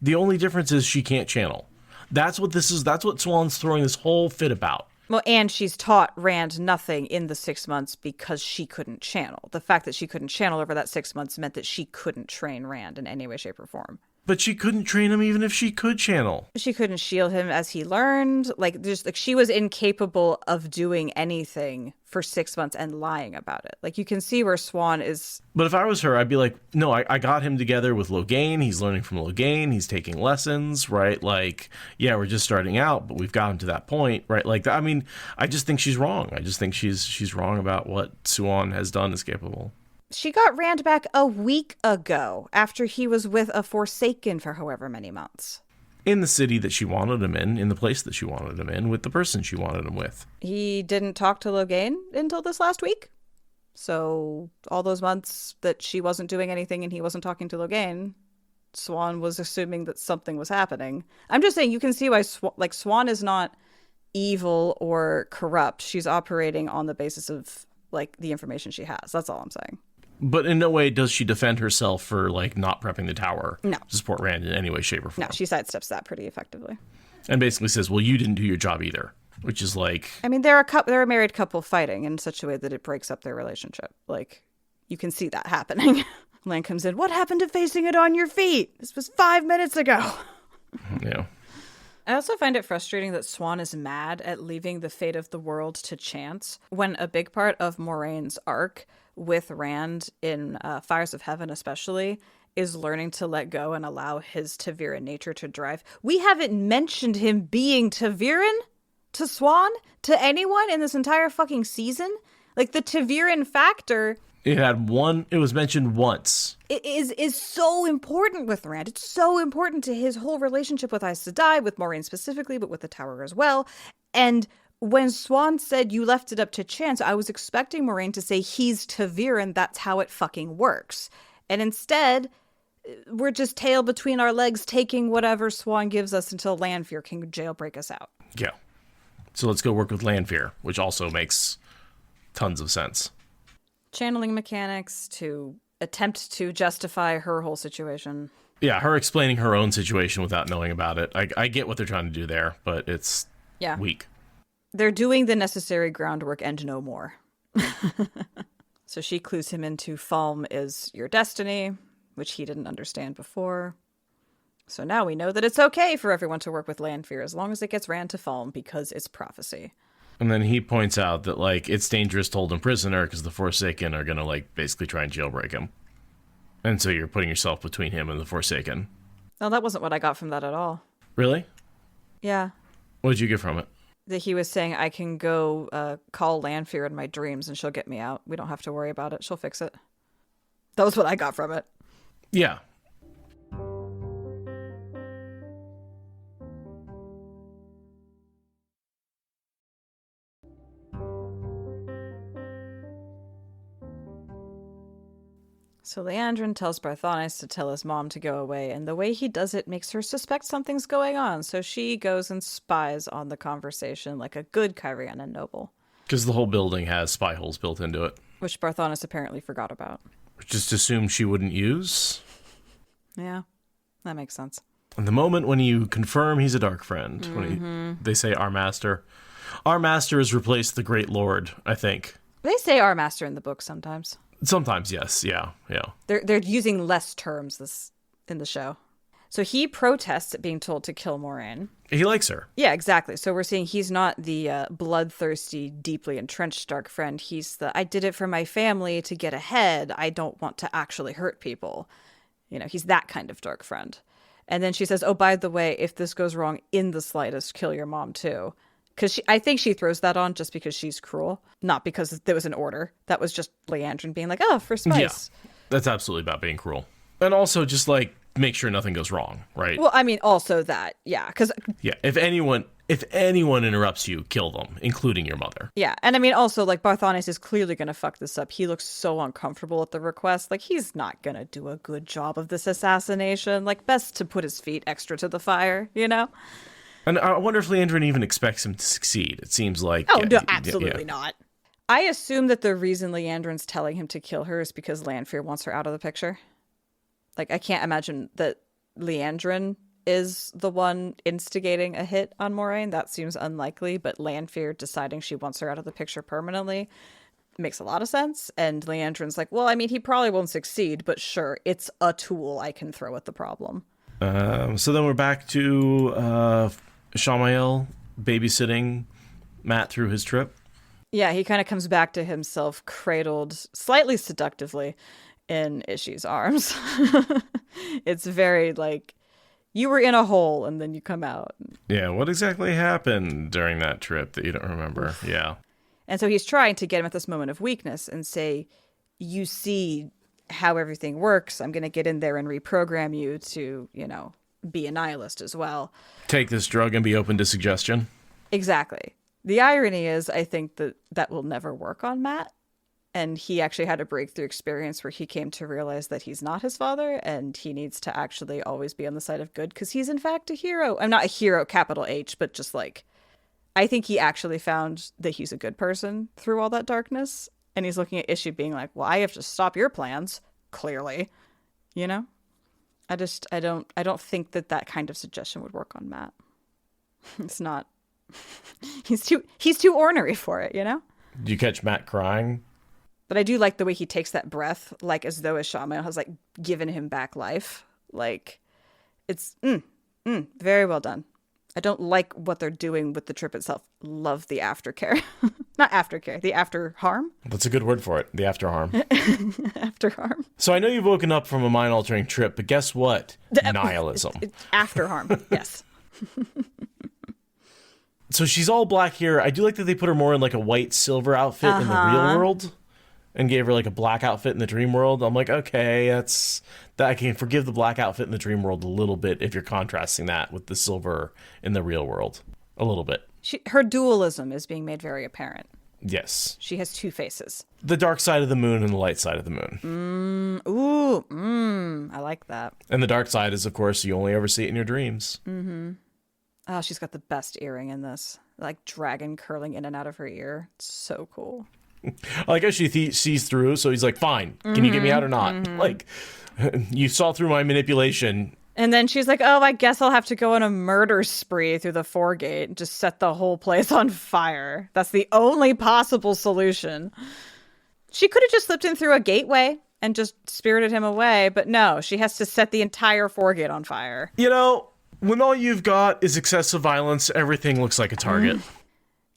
The only difference is she can't channel. That's what this is. That's what Swan's throwing this whole fit about. Well, and she's taught Rand nothing in the 6 months because she couldn't channel. The fact that she couldn't channel over that 6 months meant that she couldn't train Rand in any way, shape, or form. But she couldn't train him even if she could channel. She couldn't shield him as he learned. Like, just like she was incapable of doing anything for 6 months and lying about it. Like, you can see where Swan is. But if I was her, I'd be like, no, I got him together with Logain. He's learning from Logain. He's taking lessons, right? Like, yeah, we're just starting out, but we've got him to that point, right? Like, I mean, I just think she's wrong. I just think she's wrong about what Swan has done is capable. She got Rand back a week ago after he was with a Forsaken for however many months. In the city that she wanted him in the place that she wanted him in, with the person she wanted him with. He didn't talk to Logain until this last week. So all those months that she wasn't doing anything and he wasn't talking to Logain, Swan was assuming that something was happening. I'm just saying you can see why Swan is not evil or corrupt. She's operating on the basis of like the information she has. That's all I'm saying. But in no way does she defend herself for, like, not prepping the tower to support Rand in any way, shape, or form. No, she sidesteps that pretty effectively. And basically says, well, you didn't do your job either, which is like... I mean, they're a married couple fighting in such a way that it breaks up their relationship. Like, you can see that happening. Lan comes in, what happened to facing it on your feet? This was 5 minutes ago. Yeah. I also find it frustrating that Swan is mad at leaving the fate of the world to chance when a big part of Moraine's arc with Rand in Fires of Heaven especially is learning to let go and allow his Taviran nature to drive. We haven't mentioned him being Taviran to Swan to anyone in this entire fucking season. Like, the Taviran factor... It was mentioned once. It is so important with Rand. It's so important to his whole relationship with Aes Sedai, with Moraine specifically, but with the Tower as well. And when Swan said you left it up to chance, I was expecting Moraine to say he's Taviran, that's how it fucking works. And instead, we're just tail between our legs taking whatever Swan gives us until Lanfear can jailbreak us out. Yeah. So let's go work with Lanfear, which also makes tons of sense. Channeling mechanics to attempt to justify her whole situation. Yeah, her explaining her own situation without knowing about it. I get what they're trying to do there, but it's weak. They're doing the necessary groundwork and no more. So she clues him into Falm is your destiny, which he didn't understand before. So now we know that it's okay for everyone to work with Lanfear as long as it gets ran to Falm because it's prophecy. And then he points out that, like, it's dangerous to hold him prisoner because the Forsaken are going to, like, basically try and jailbreak him. And so you're putting yourself between him and the Forsaken. No, that wasn't what I got from that at all. Really? Yeah. What did you get from it? That he was saying, I can go call Lanfear in my dreams and she'll get me out. We don't have to worry about it. She'll fix it. That was what I got from it. Yeah. So Leandrin tells Barthanes to tell his mom to go away, and the way he does it makes her suspect something's going on, so she goes and spies on the conversation like a good Kyriana noble. Because the whole building has spy holes built into it. Which Barthanes apparently forgot about. Just assumed she wouldn't use. Yeah, that makes sense. And the moment when you confirm he's a dark friend, when they say our master has replaced the Great Lord, I think. They say our master in the book sometimes. Sometimes, yes. Yeah. They're using less terms in the show. So he protests at being told to kill Moraine. He likes her. Yeah, exactly. So we're seeing he's not the bloodthirsty, deeply entrenched dark friend. He's the, I did it for my family to get ahead. I don't want to actually hurt people. You know, he's that kind of dark friend. And then she says, oh, by the way, if this goes wrong in the slightest, kill your mom too. Because I think she throws that on just because she's cruel, not because there was an order. That was just Leandrin being like, oh, for spice. Yeah, that's absolutely about being cruel. And also just, like, make sure nothing goes wrong, right? Well, I mean, also that, yeah. Because yeah, if anyone interrupts you, kill them, including your mother. Yeah, and I mean, also, like, Barthanes is clearly going to fuck this up. He looks so uncomfortable at the request. Like, he's not going to do a good job of this assassination. Like, best to put his feet extra to the fire, you know? And I wonder if Leandrin even expects him to succeed. It seems like... Oh, no, absolutely not. I assume that the reason Leandrin's telling him to kill her is because Lanfear wants her out of the picture. Like, I can't imagine that Leandrin is the one instigating a hit on Moraine. That seems unlikely, but Lanfear deciding she wants her out of the picture permanently makes a lot of sense. And Leandrin's like, well, I mean, he probably won't succeed, but sure, it's a tool I can throw at the problem. So then we're back to Shamael babysitting Matt through his trip. Yeah, he kind of comes back to himself, cradled slightly seductively in Ishi's arms. It's very like, you were in a hole and then you come out. Yeah, what exactly happened during that trip that you don't remember? Yeah. And so he's trying to get him at this moment of weakness and say, you see how everything works. I'm going to get in there and reprogram you to, you know, be a nihilist as well. Take this drug and be open to suggestion. Exactly. The irony is, I think that will never work on Matt. And he actually had a breakthrough experience where he came to realize that he's not his father and he needs to actually always be on the side of good because he's in fact a hero. I'm not a hero, capital H, but just like, I think he actually found that he's a good person through all that darkness. And he's looking at Ishi being like, well, I have to stop your plans, clearly. You know? I don't think that kind of suggestion would work on Matt. It's not. He's too ornery for it, you know? Did you catch Matt crying? But I do like the way he takes that breath, like as though Ishamael has like given him back life. Like, it's very well done. I don't like what they're doing with the trip itself. Love the aftercare. Not aftercare, the after harm. That's a good word for it, the after harm. After harm. So I know you've woken up from a mind-altering trip, but guess what? Nihilism. After harm, yes. So she's all black here. I do like that they put her more in like a white silver outfit in the real world and gave her like a black outfit in the dream world. I'm like, okay, that I can forgive the black outfit in the dream world a little bit if you're contrasting that with the silver in the real world. A little bit. Her dualism is being made very apparent. Yes. She has two faces. The dark side of the moon and the light side of the moon. I like that. And the dark side is, of course, you only ever see it in your dreams. Mm-hmm. Oh, she's got the best earring in this. Like dragon curling in and out of her ear. It's so cool. Like as she sees through, so he's like, fine, can you get me out or not? Like, you saw through my manipulation. And then she's like, oh, I guess I'll have to go on a murder spree through the foregate and just set the whole place on fire. That's the only possible solution. She could have just slipped in through a gateway and just spirited him away, but no, she has to set the entire foregate on fire. You know, when all you've got is excessive violence, everything looks like a target.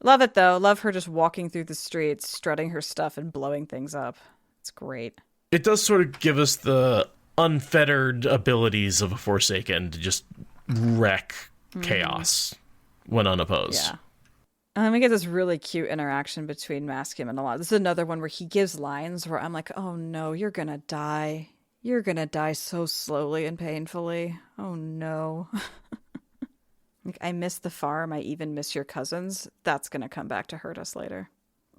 Love it, though. Love her just walking through the streets, strutting her stuff and blowing things up. It's great. It does sort of give us the unfettered abilities of a Forsaken to just wreck chaos when unopposed. Yeah. And then we get this really cute interaction between Maskim and Alon. This is another one where he gives lines where I'm like, oh no, you're gonna die. You're gonna die so slowly and painfully. Oh no. Like, I miss the farm. I even miss your cousins. That's gonna come back to hurt us later.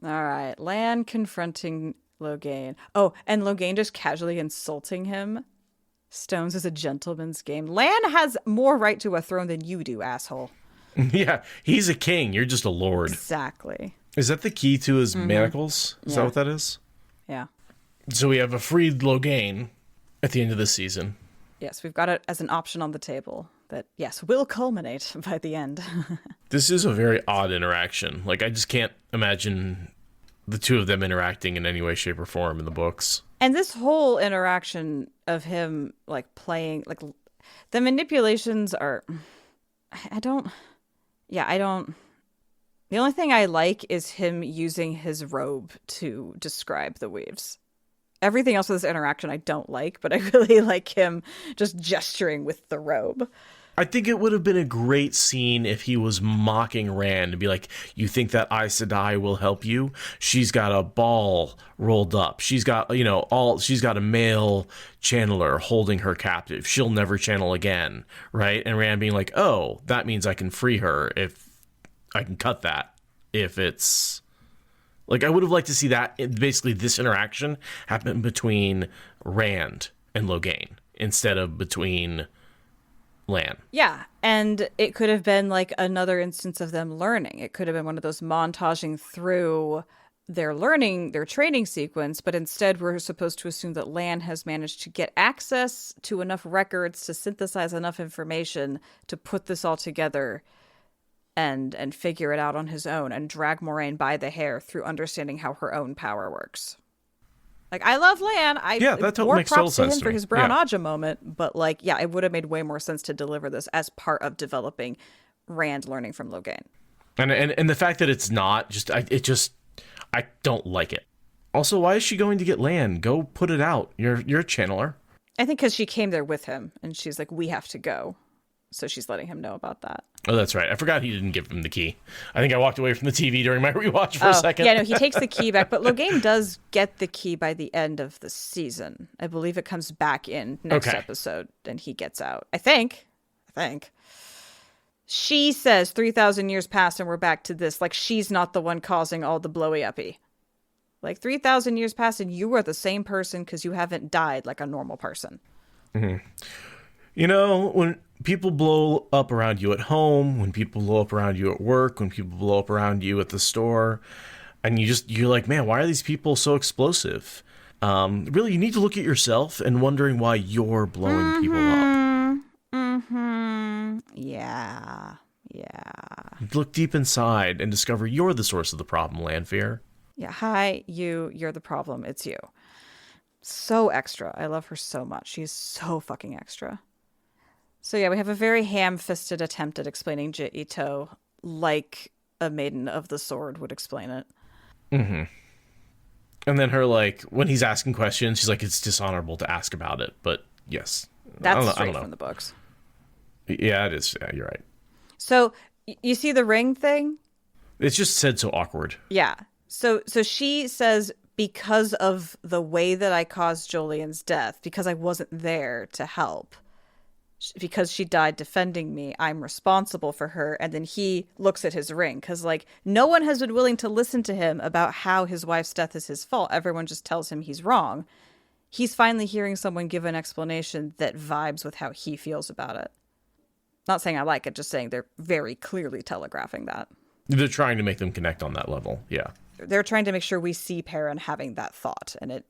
All right. Lan confronting Logain. Oh, and Logain just casually insulting him. Stones is a gentleman's game. Lan has more right to a throne than you do, asshole. Yeah, he's a king. You're just a lord. Exactly. Is that the key to his manacles? Is that what that is? Yeah. So we have a freed Logain at the end of this season. Yes, we've got it as an option on the table that, yes, will culminate by the end. This is a very odd interaction. Like, I just can't imagine the two of them interacting in any way, shape, or form in the books. And this whole interaction of him, like, playing, like, the manipulations are, I don't, the only thing I like is him using his robe to describe the weaves. Everything else with this interaction I don't like, but I really like him just gesturing with the robe. I think it would have been a great scene if he was mocking Rand and be like, you think that Aes Sedai will help you? She's got a ball rolled up. She's got, she's got a male channeler holding her captive. She'll never channel again, right? And Rand being like, oh, that means I can free her if I can cut that. If it's... Like, I would have liked to see that, basically this interaction happen between Rand and Logain instead of between Lan. Yeah, and it could have been like another instance of them learning. It could have been one of those montaging through their learning, their training sequence, but instead we're supposed to assume that Lan has managed to get access to enough records to synthesize enough information to put this all together and figure it out on his own and drag Moraine by the hair through understanding how her own power works. Like, I love Lan. That more makes total props to sense him to for me. his Brown Aja moment, but like, yeah, it would have made way more sense to deliver this as part of developing Rand learning from Logain. And the fact that it's not, I don't like it. Also, why is she going to get Lan? Go put it out. You're a channeler. I think because she came there with him, and she's like, we have to go. So she's letting him know about that. Oh, that's right. I forgot he didn't give him the key. I think I walked away from the TV during my rewatch for a second. Yeah, no, he takes the key back. But Logain does get the key by the end of the season. I believe it comes back in next episode, and he gets out. I think. She says 3,000 years passed and we're back to this. Like, she's not the one causing all the blowy-uppy. Like, 3,000 years passed and you are the same person because you haven't died like a normal person. Mm-hmm. You know, when people blow up around you at home, when people blow up around you at work, when people blow up around you at the store, and you're like, man, why are these people so explosive? Really, you need to look at yourself and wondering why you're blowing people up. Yeah. Look deep inside and discover you're the source of the problem, Lanfear. Yeah, hi, you're the problem. It's you. So extra. I love her so much. She's so fucking extra. So yeah, we have a very ham-fisted attempt at explaining Ito like a maiden of the sword would explain it. Mm-hmm. And then her, like, when he's asking questions, she's like, it's dishonorable to ask about it. But yes. That's straight from the books. Yeah, it is. Yeah, you're right. So you see the ring thing? It's just said so awkward. Yeah. So she says, because of the way that I caused Jolien's death, because I wasn't there to help, because she died defending me, I'm responsible for her. And then he looks at his ring because, like, no one has been willing to listen to him about how his wife's death is his fault. Everyone just tells him he's wrong. He's finally hearing someone give an explanation that vibes with how he feels about it. Not saying I like it, just saying they're very clearly telegraphing that. They're trying to make them connect on that level. Yeah. they're trying to make sure we see Perrin having that thought, and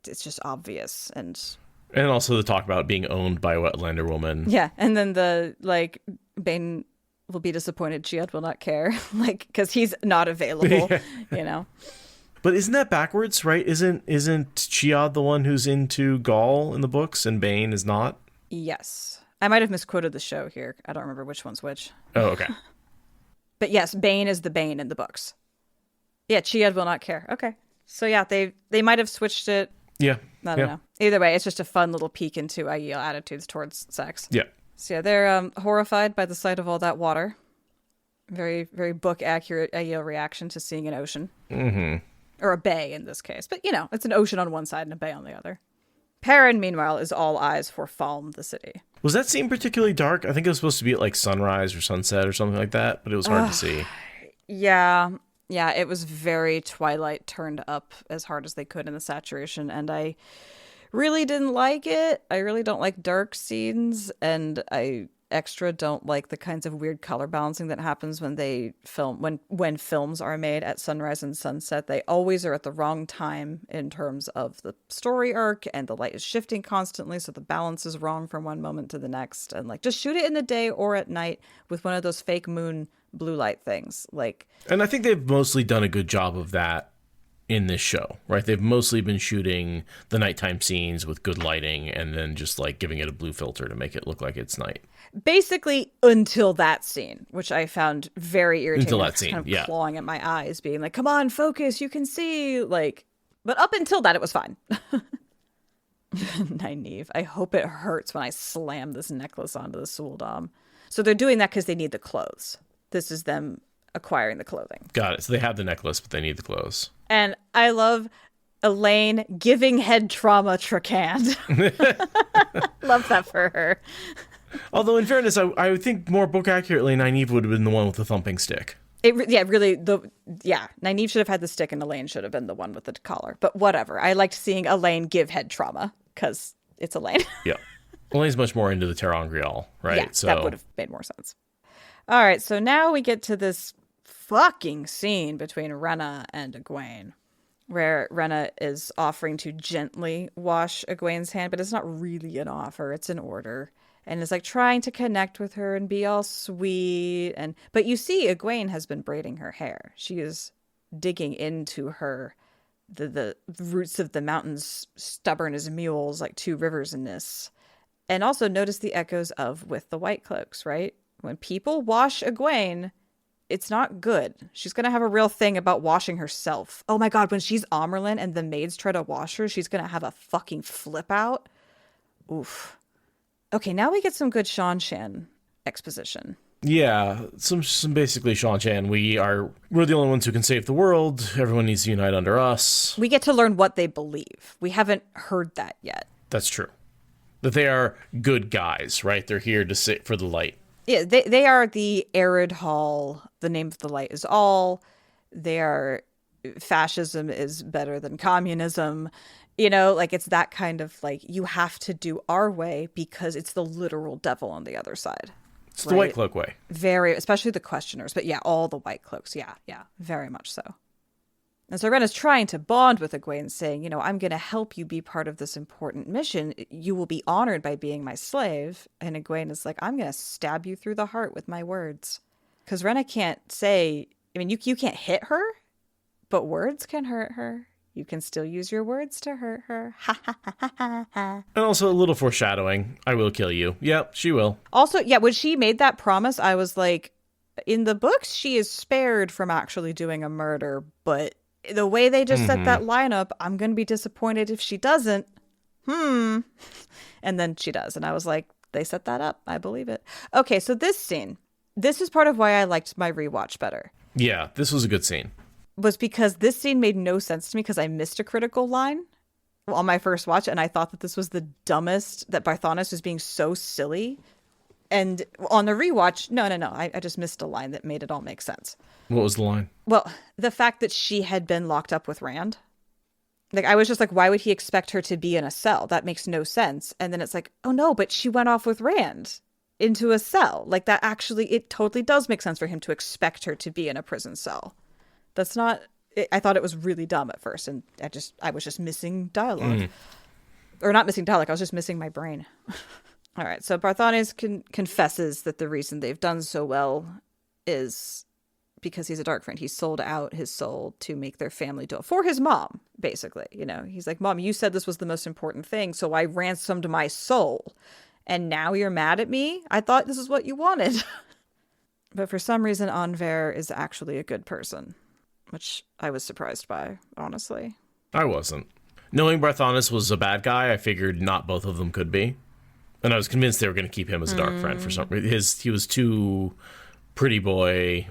it's just obvious. And also the talk about being owned by a Wetlander woman. Yeah, and then the, like, Bane will be disappointed. Chiad will not care, like, because he's not available, you know? But isn't that backwards, right? Isn't Chiad the one who's into Gaul in the books and Bane is not? Yes. I might have misquoted the show here. I don't remember which one's which. Oh, okay. But yes, Bane is the Bane in the books. Yeah, Chiad will not care. Okay. So yeah, they might have switched it. Yeah. I don't know. Either way, it's just a fun little peek into Aiel attitudes towards sex. Yeah. So yeah, they're horrified by the sight of all that water. Very, very book accurate Aiel reaction to seeing an ocean. Mm-hmm. Or a bay in this case. But, you know, it's an ocean on one side and a bay on the other. Perrin, meanwhile, is all eyes for Falm, the city. Was that scene particularly dark? I think it was supposed to be at like sunrise or sunset or something like that, but it was hard to see. Yeah. Yeah, it was very Twilight turned up as hard as they could in the saturation, and I really didn't like it. I really don't like dark scenes, and I extra don't like the kinds of weird color balancing that happens when they film when films are made at sunrise and sunset. They always are at the wrong time in terms of the story arc, and the light is shifting constantly, so the balance is wrong from one moment to the next. And like, just shoot it in the day or at night with one of those fake moon blue light things. Like, and I think they've mostly done a good job of that in this show, right? They've mostly been shooting the nighttime scenes with good lighting and then just like giving it a blue filter to make it look like it's night. Basically until that scene, which I found very irritating. Until that scene, kind of clawing at my eyes, being like, come on, focus, you can see. Like, but up until that, it was fine. Nynaeve. I hope it hurts when I slam this necklace onto the Suldam. So they're doing that because they need the clothes. This is them acquiring the clothing. Got it. So they have the necklace, but they need the clothes. And I love Elaine giving head trauma Trakand. Love that for her. Although, in fairness, I would think more book accurately, Nynaeve would have been the one with the thumping stick. Nynaeve should have had the stick and Elaine should have been the one with the collar. But whatever. I liked seeing Elaine give head trauma because it's Elaine. Yeah. Elaine's much more into the Terangrial, right? Yeah, so that would have made more sense. All right, so now we get to this fucking scene between Rhenna and Egwene, where Rhenna is offering to gently wash Egwene's hand, but it's not really an offer, it's an order. And is like trying to connect with her and be all sweet. But you see Egwene has been braiding her hair. She is digging into her, the roots of the mountains, stubborn as mules, like two rivers in this. And also notice the echoes of with the White Cloaks, right? When people wash Egwene, it's not good. She's going to have a real thing about washing herself. Oh my God, when she's Amyrlin and the maids try to wash her, she's going to have a fucking flip out. Oof. Okay, now we get some good Shan exposition. Yeah, some basically Shan. We're the only ones who can save the world. Everyone needs to unite under us. We get to learn what they believe. We haven't heard that yet. That's true. That they are good guys, right? They're here to sit for the light. Yeah, they are the Arid Hall. The name of the light is all. They are fascism is better than communism. You know, like it's that kind of like, you have to do our way because it's the literal devil on the other side. It's right? The White Cloak way. Very, especially the questioners. But yeah, all the White Cloaks. Yeah, very much so. And so Rhenna's trying to bond with Egwene, saying, you know, I'm going to help you be part of this important mission. You will be honored by being my slave. And Egwene is like, I'm going to stab you through the heart with my words. Because Rhenna can't say, I mean, you can't hit her, but words can hurt her. You can still use your words to hurt her. Ha ha ha ha ha. And also a little foreshadowing. I will kill you. Yep, she will. Also, yeah, when she made that promise, I was like, in the books, she is spared from actually doing a murder. But the way they just set that line up, I'm going to be disappointed if she doesn't. And then she does. And I was like, they set that up. I believe it. Okay, so this scene, this is part of why I liked my rewatch better. Yeah, this was a good scene. Was because this scene made no sense to me because I missed a critical line on my first watch, and I thought that this was the dumbest, that Barthanes was being so silly. And on the rewatch, no, I just missed a line that made it all make sense. What was the line? Well, the fact that she had been locked up with Rand. Like, I was just like, why would he expect her to be in a cell? That makes no sense. And then it's like, oh no, but she went off with Rand into a cell. Like, that actually, it totally does make sense for him to expect her to be in a prison cell. That's not, I thought it was really dumb at first, and I was just missing dialogue. Or not missing dialogue, I was just missing my brain. All right, so Barthanes confesses that the reason they've done so well is because he's a dark friend. He sold out his soul to make their family do it for his mom, basically. He's like, Mom, you said this was the most important thing, so I ransomed my soul. And now you're mad at me? I thought this is what you wanted. But for some reason, Anver is actually a good person, which I was surprised by, honestly. I wasn't. Knowing Barthanes was a bad guy, I figured not both of them could be. And I was convinced they were going to keep him as a dark friend for some reason. He was too pretty boy.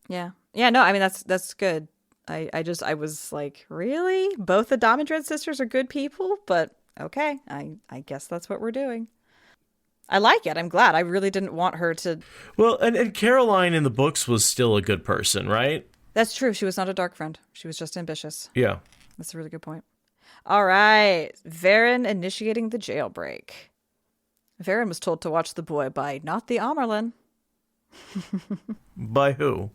Yeah. Yeah, no, I mean, that's good. I was like, really? Both the Damodred sisters are good people? But okay, I guess that's what we're doing. I like it. I'm glad. I really didn't want her to... Well, and Caroline in the books was still a good person, right? That's true. She was not a dark friend. She was just ambitious. Yeah. That's a really good point. All right. Varen initiating the jailbreak. Varen was told to watch the boy by not the Amarlin. By who?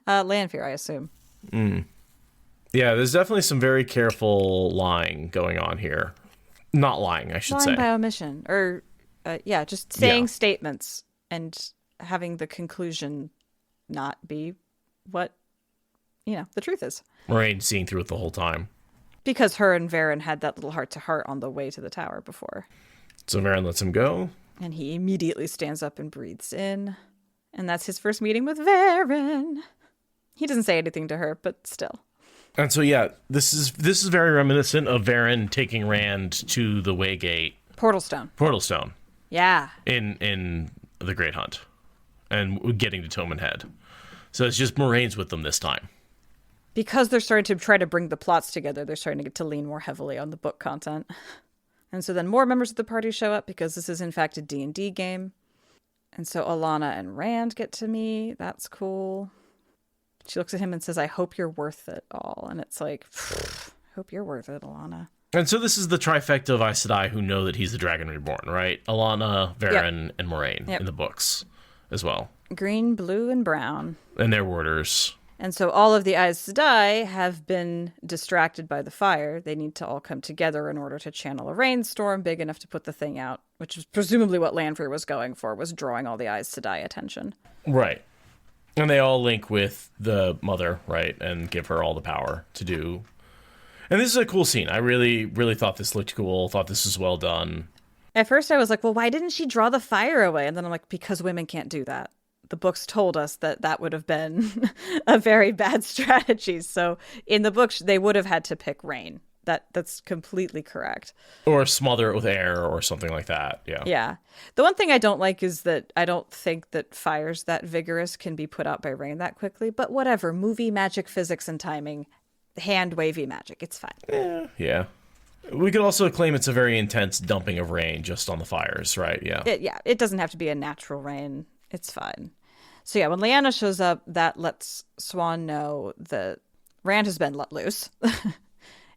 Lanfear, I assume. Yeah, there's definitely some very careful lying going on here. Not lying, I should say. Lying by omission. Or, just saying statements and having the conclusion not be what, the truth is. Moraine seeing through it the whole time. Because her and Varen had that little heart-to-heart on the way to the tower before. So Varen lets him go. And he immediately stands up and breathes in. And that's his first meeting with Varen. He doesn't say anything to her, but still. And so, this is very reminiscent of Varen taking Rand to the Waygate. Portalstone. Yeah. In the Great Hunt. And getting to Toman Head. So it's just Moraine's with them this time. Because they're starting to try to bring the plots together, they're starting to get to lean more heavily on the book content. And so then more members of the party show up because this is in fact a D&D game. And so Alana and Rand get to meet. That's cool. She looks at him and says, I hope you're worth it all. And it's like, hope you're worth it, Alana. And so this is the trifecta of Aes Sedai who know that he's the Dragon Reborn, right? Alana, Varen, and Moraine in the books as well. Green, blue, and brown. And their warders. And so all of the Aes Sedai have been distracted by the fire. They need to all come together in order to channel a rainstorm big enough to put the thing out, which is presumably what Lanfear was going for, was drawing all the Aes Sedai attention. Right. And they all link with the mother, right, and give her all the power to do. And this is a cool scene. I really, really thought this looked cool, thought this was well done. At first I was like, well, why didn't she draw the fire away? And then I'm like, because women can't do that. The books told us that would have been a very bad strategy. So in the books, they would have had to pick rain. That's completely correct. Or smother it with air or something like that. Yeah. Yeah. The one thing I don't like is that I don't think that fires that vigorous can be put out by rain that quickly. But whatever. Movie magic, physics, and timing. Hand wavy magic. It's fine. Yeah. We could also claim it's a very intense dumping of rain just on the fires, right? Yeah. It doesn't have to be a natural rain. It's fine. So yeah, when Lyanna shows up, that lets Swan know that Rand has been let loose.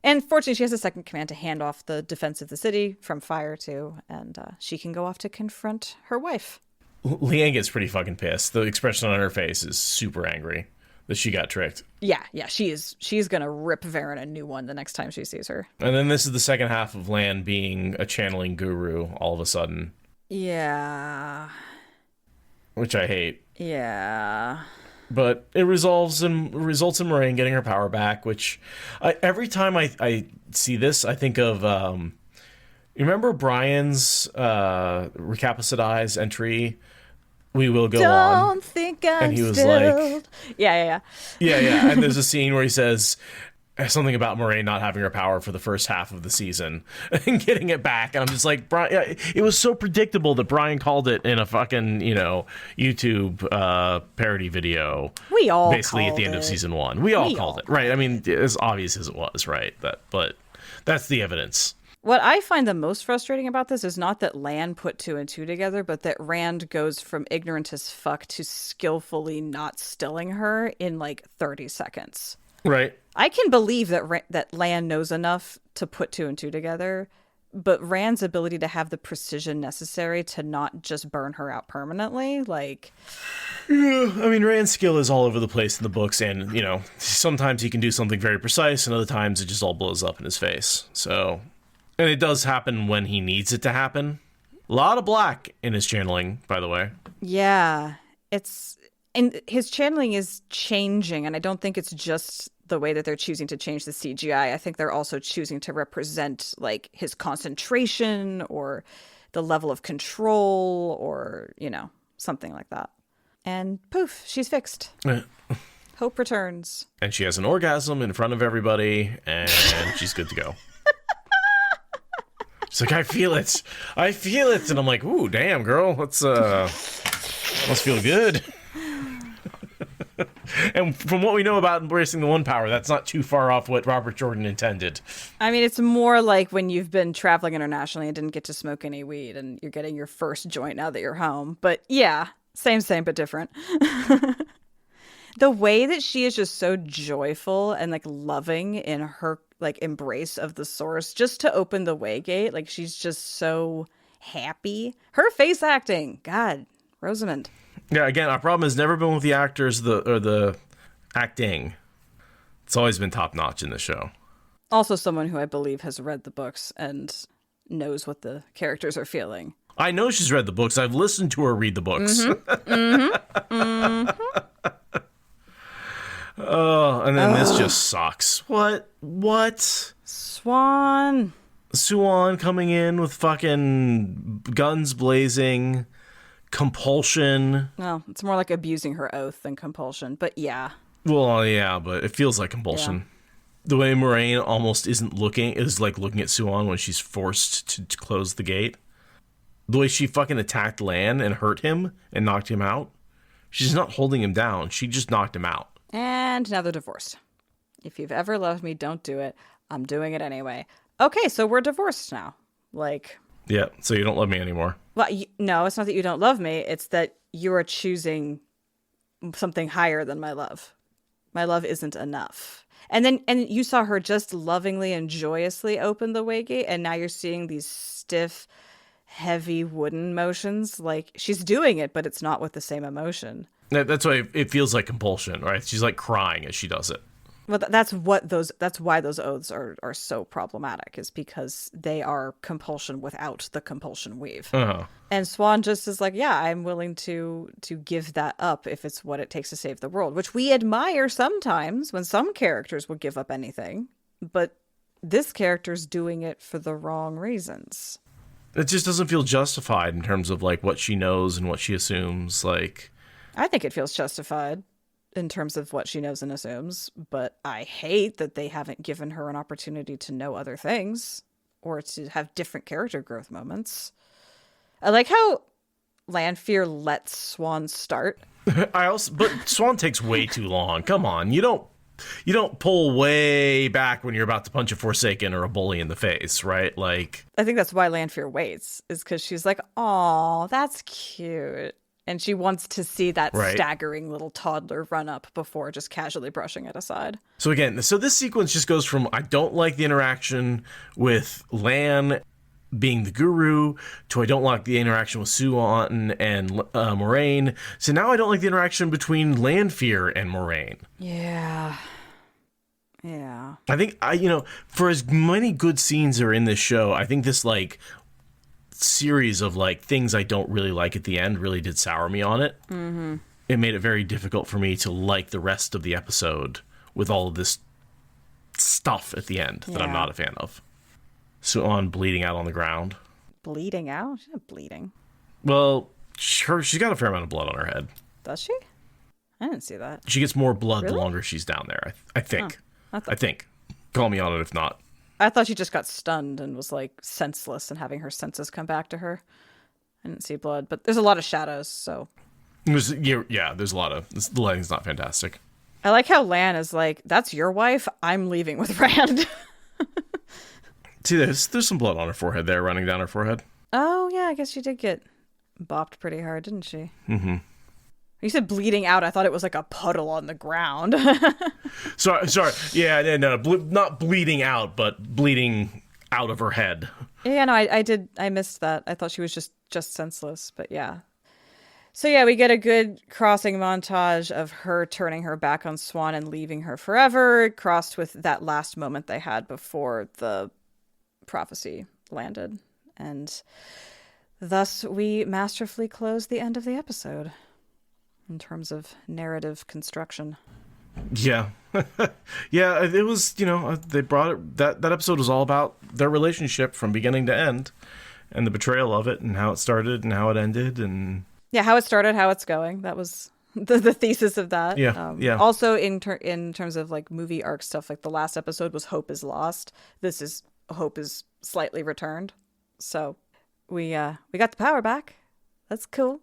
And fortunately, she has a second command to hand off the defense of the city from fire to, and she can go off to confront her wife. Leanne gets pretty fucking pissed. The expression on her face is super angry that she got tricked. Yeah, she's gonna rip Varen a new one the next time she sees her. And then this is the second half of Lan being a channeling guru all of a sudden. Yeah. Which I hate. Yeah. But it results in Moraine getting her power back, which every time I see this, I think of, you remember Brian's Recapacitize entry, We Will Go On? Don't think I'm and he was still... like... Yeah. Yeah. And there's a scene where he says something about Moraine not having her power for the first half of the season and getting it back. And I'm just like, Brian, it was so predictable that Brian called it in a fucking, YouTube parody video. We all basically at the end of season 1. We all called it, right? I mean, as obvious as it was, right? But that's the evidence. What I find the most frustrating about this is not that Lan put 2 and 2 together, but that Rand goes from ignorant as fuck to skillfully not stilling her in like 30 seconds. Right. I can believe that Lan knows enough to put 2 and 2 together, but Rand's ability to have the precision necessary to not just burn her out permanently, like... Yeah, I mean, Rand's skill is all over the place in the books, and, you know, sometimes he can do something very precise, and other times it just all blows up in his face. So, and it does happen when he needs it to happen. A lot of black in his channeling, by the way. Yeah, and his channeling is changing, and I don't think it's just the way that they're choosing to change the CGI. I think they're also choosing to represent like his concentration or the level of control or, you know, something like that. And poof, she's fixed. Hope returns. And she has an orgasm in front of everybody, and she's good to go. She's like, I feel it. And I'm like, ooh, damn, girl. Must feel good. And from what we know about embracing the one power, that's not too far off what Robert Jordan intended. I mean, it's more like when you've been traveling internationally and didn't get to smoke any weed and you're getting your first joint now that you're home. But yeah, same, but different. The way that she is just so joyful and like loving in her like embrace of the source just to open the waygate. Like she's just so happy. Her face acting. God, Rosamund. Yeah, again, our problem has never been with the actors or the acting. It's always been top notch in the show. Also someone who I believe has read the books and knows what the characters are feeling. I know she's read the books. I've listened to her read the books. Oh, and then this just sucks. What? Swan coming in with fucking guns blazing. Compulsion. No, it's more like abusing her oath than compulsion, but yeah. Well, yeah, but it feels like compulsion. Yeah. The way Moraine almost is like looking at Suan when she's forced to close the gate. The way she fucking attacked Lan and hurt him and knocked him out. She's not holding him down. She just knocked him out. And now they're divorced. If you've ever loved me, don't do it. I'm doing it anyway. Okay, so we're divorced now. Like... Yeah, so you don't love me anymore. Well, no, it's not that you don't love me. It's that you are choosing something higher than my love. My love isn't enough. And you saw her just lovingly and joyously open the waygate, and now you're seeing these stiff, heavy wooden motions. Like, she's doing it, but it's not with the same emotion. That's why it feels like compulsion, right? She's like crying as she does it. Well, that's why those oaths are so problematic, is because they are compulsion without the compulsion weave. Uh-huh. And Swan just is like, yeah, I'm willing to give that up if it's what it takes to save the world, which we admire sometimes when some characters will give up anything, but this character's doing it for the wrong reasons. It just doesn't feel justified in terms of like what she knows and what she assumes. Like, I think it feels justified in terms of what she knows and assumes, but I hate that they haven't given her an opportunity to know other things or to have different character growth moments. I like how Lanfear lets Swan start. But Swan takes way too long. Come on, you don't pull way back when you're about to punch a Forsaken or a bully in the face, right? Like, I think that's why Lanfear waits, is because she's like, "Aw, that's cute." And she wants to see that staggering little toddler run up before just casually brushing it aside. So this sequence just goes from I don't like the interaction with Lan being the guru to I don't like the interaction with Suan and Moraine. So now I don't like the interaction between Lanfear and Moraine. Yeah. I think for as many good scenes are in this show, I think this like series of like things I don't really like at the end really did sour me on it. Mm-hmm. It made it very difficult for me to like the rest of the episode with all of this stuff at the end that I'm not a fan of. Suan bleeding out on the ground. Bleeding out? She's not bleeding. Well, she's got a fair amount of blood on her head. Does she? I didn't see that. She gets more blood the longer she's down there, I think. I think. Call me on it if not. I thought she just got stunned and was like senseless and having her senses come back to her. I didn't see blood, but there's a lot of shadows, so. There's a lot of, the lighting's not fantastic. I like how Lan is like, that's your wife? I'm leaving with Rand. See, there's some blood on her forehead there, running down her forehead. Oh, yeah, I guess she did get bopped pretty hard, didn't she? Mm-hmm. You said bleeding out. I thought it was like a puddle on the ground. Sorry. Yeah, no, not bleeding out, but bleeding out of her head. Yeah, no, I missed that. I thought she was just senseless, but yeah. So yeah, we get a good crossing montage of her turning her back on Swan and leaving her forever, crossed with that last moment they had before the prophecy landed. And thus we masterfully close the end of the episode in terms of narrative construction. Yeah. Yeah, it was, they brought it, that episode was all about their relationship from beginning to end and the betrayal of it and how it started and how it ended and... Yeah, how it started, how it's going. That was the thesis of that. Yeah, yeah. Also, in terms of like movie arc stuff, like the last episode was Hope is Lost. This is Hope is slightly returned. So we got the power back. That's cool.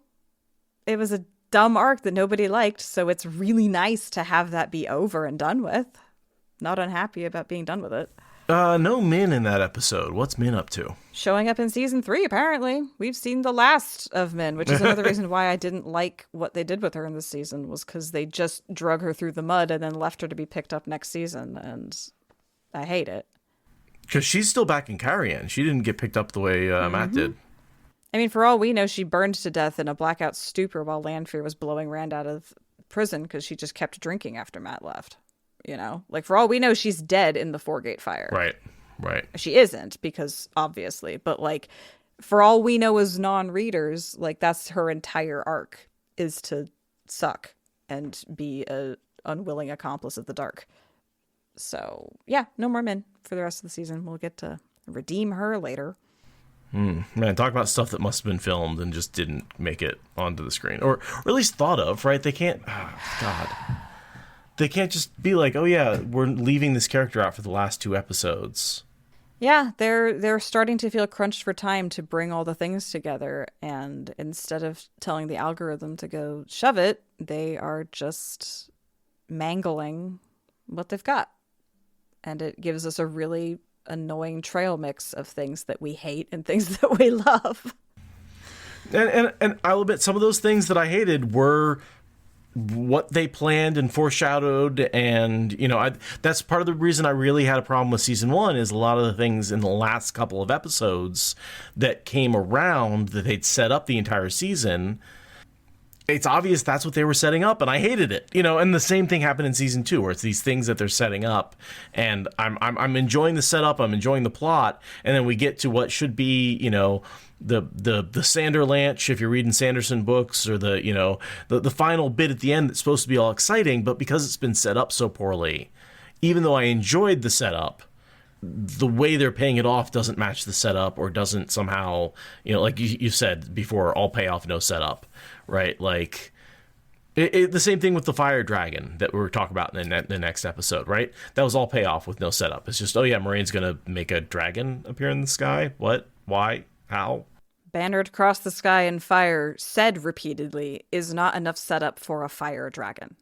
It was a dumb arc that nobody liked, so it's really nice to have that be over and done with. Not unhappy about being done with it. No Min in that episode. What's Min up to? Showing up in season 3, apparently. We've seen the last of Min, which is another reason why I didn't like what they did with her in this season, was because they just drug her through the mud and then left her to be picked up next season, and I hate it. Because she's still back in Carrion. She didn't get picked up the way Matt did. I mean, for all we know, she burned to death in a blackout stupor while Lanfear was blowing Rand out of prison because she just kept drinking after Matt left. Like, for all we know, she's dead in the Foregate fire. Right. She isn't, because obviously, but like, for all we know as non-readers, like, that's her entire arc, is to suck and be a unwilling accomplice of the dark. So yeah, no more Min for the rest of the season. We'll get to redeem her later. Man, talk about stuff that must have been filmed and just didn't make it onto the screen, or at least thought of, right? They can't, God. They can't just be like, oh yeah, we're leaving this character out for the last 2 episodes. Yeah, they're starting to feel crunched for time to bring all the things together, and instead of telling the algorithm to go shove it, they are just mangling what they've got. And it gives us a really annoying trail mix of things that we hate and things that we love. And I'll admit, some of those things that I hated were what they planned and foreshadowed, and that's part of the reason I really had a problem with season 1, is a lot of the things in the last couple of episodes that came around that they'd set up the entire season. It's obvious that's what they were setting up, and I hated it. And the same thing happened in season 2, where it's these things that they're setting up, and I'm enjoying the setup, I'm enjoying the plot, and then we get to what should be, the Sanderlanche, if you're reading Sanderson books, or the final bit at the end that's supposed to be all exciting, but because it's been set up so poorly, even though I enjoyed the setup, the way they're paying it off doesn't match the setup, or doesn't somehow, like you said before, all payoff, no setup, right? Like, the same thing with the fire dragon that we were talking about in the next episode, right? That was all payoff with no setup. It's just, oh yeah, Moiraine's gonna make a dragon appear in the sky. What? Why? How? Bannered across the sky in fire, said repeatedly, is not enough setup for a fire dragon.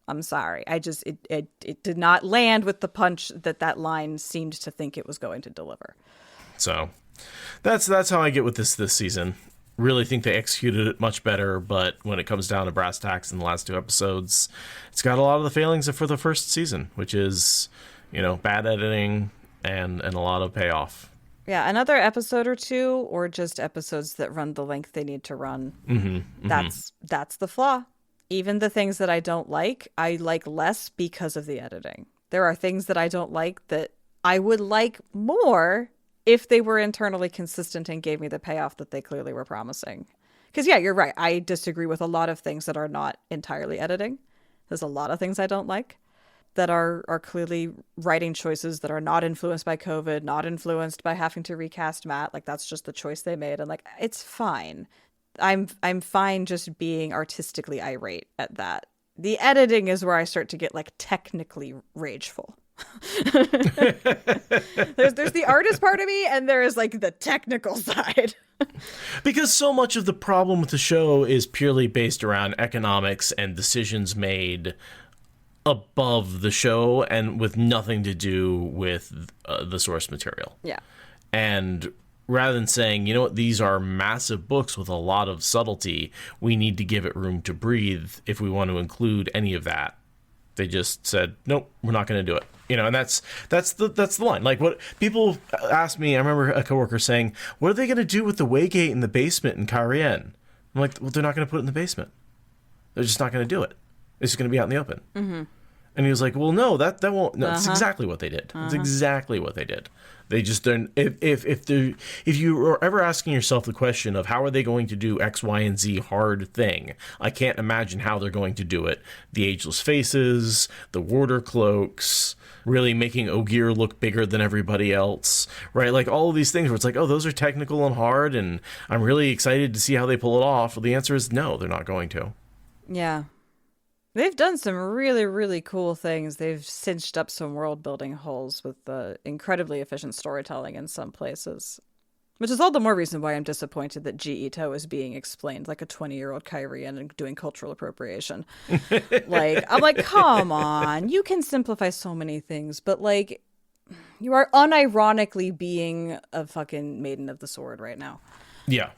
I'm sorry. It did not land with the punch that line seemed to think it was going to deliver. So that's how I get with this season. Really think they executed it much better, but when it comes down to brass tacks in the last 2 episodes, it's got a lot of the failings for the first season, which is, bad editing and a lot of payoff. Yeah, another episode or 2, or just episodes that run the length they need to run. That's the flaw. Even the things that I don't like, I like less because of the editing. There are things that I don't like that I would like more if they were internally consistent and gave me the payoff that they clearly were promising. Because yeah, you're right. I disagree with a lot of things that are not entirely editing. There's a lot of things I don't like that are clearly writing choices that are not influenced by COVID, not influenced by having to recast Matt. Like, that's just the choice they made. And like, it's fine. I'm fine just being artistically irate at that. The editing is where I start to get like technically rageful. there's the artist part of me, and there is like the technical side. Because so much of the problem with the show is purely based around economics and decisions made above the show, and with nothing to do with the source material. Yeah. And rather than saying, these are massive books with a lot of subtlety, we need to give it room to breathe if we want to include any of that, they just said, nope, we're not going to do it. And that's the line. Like, what people ask me, I remember a coworker saying, what are they going to do with the Waygate in the basement in Kyrien? I'm like, well, they're not going to put it in the basement. They're just not going to do it. It's just going to be out in the open. Mm-hmm. And he was like, well, no, that won't. No, It's exactly what they did. It's exactly what they did. They just don't. If you are ever asking yourself the question of how are they going to do X, Y, and Z hard thing, I can't imagine how they're going to do it. The ageless faces, the warder cloaks, really making Ogier look bigger than everybody else, right? Like all of these things where it's like, oh, those are technical and hard, and I'm really excited to see how they pull it off. Well, the answer is no, they're not going to. Yeah. They've done some really, really cool things. They've cinched up some world-building holes with incredibly efficient storytelling in some places. Which is all the more reason why I'm disappointed that G. Ito is being explained like a 20-year-old Kyrian and doing cultural appropriation. I'm like, come on. You can simplify so many things, but, like, you are unironically being a fucking Maiden of the Sword right now. Yeah.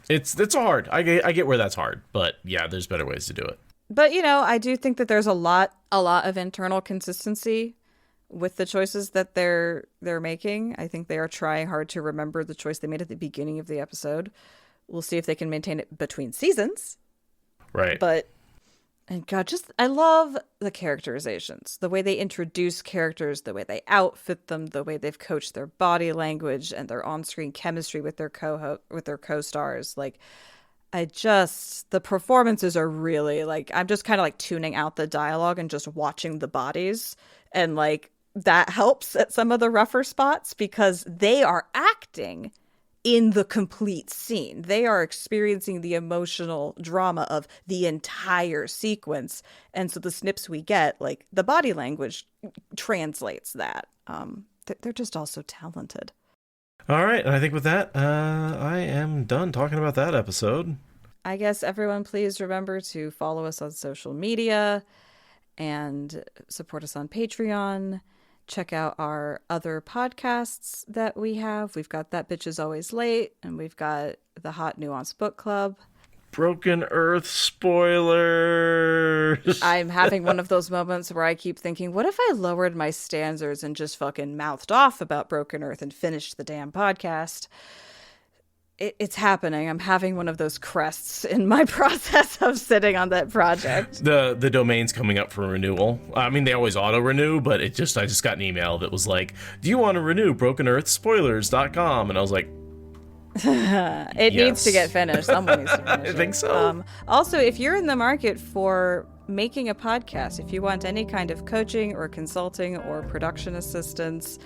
It's hard. I get where that's hard, but, yeah, there's better ways to do it. But, I do think that there's a lot of internal consistency with the choices that they're making. I think they are trying hard to remember the choice they made at the beginning of the episode. We'll see if they can maintain it between seasons. Right. But, and God, I love the characterizations, the way they introduce characters, the way they outfit them, the way they've coached their body language and their on-screen chemistry with their co-stars. Like, the performances are really, like, I'm just kind of like tuning out the dialogue and just watching the bodies. And, like, that helps at some of the rougher spots because they are acting in the complete scene. They are experiencing the emotional drama of the entire sequence. And so the snips we get, like, the body language translates that. They're just also talented. All right, and I think with that, I am done talking about that episode. I guess everyone please remember to follow us on social media and support us on Patreon. Check out our other podcasts that we have. We've got That Bitch Is Always Late, and we've got the Hot Nuance Book Club. Broken Earth spoilers. I'm having one of those moments where I keep thinking, what if I lowered my standards and just fucking mouthed off about Broken Earth and finished the damn podcast? It's happening. I'm having one of those crests in my process of sitting on that project. The domain's coming up for renewal. I mean, they always auto-renew, but I just got an email that was like, do you want to renew BrokenEarthSpoilers.com? And I was like, It needs to get finished. Someone needs to finish I think so. Also, if you're in the market for making a podcast, if you want any kind of coaching or consulting or production assistance,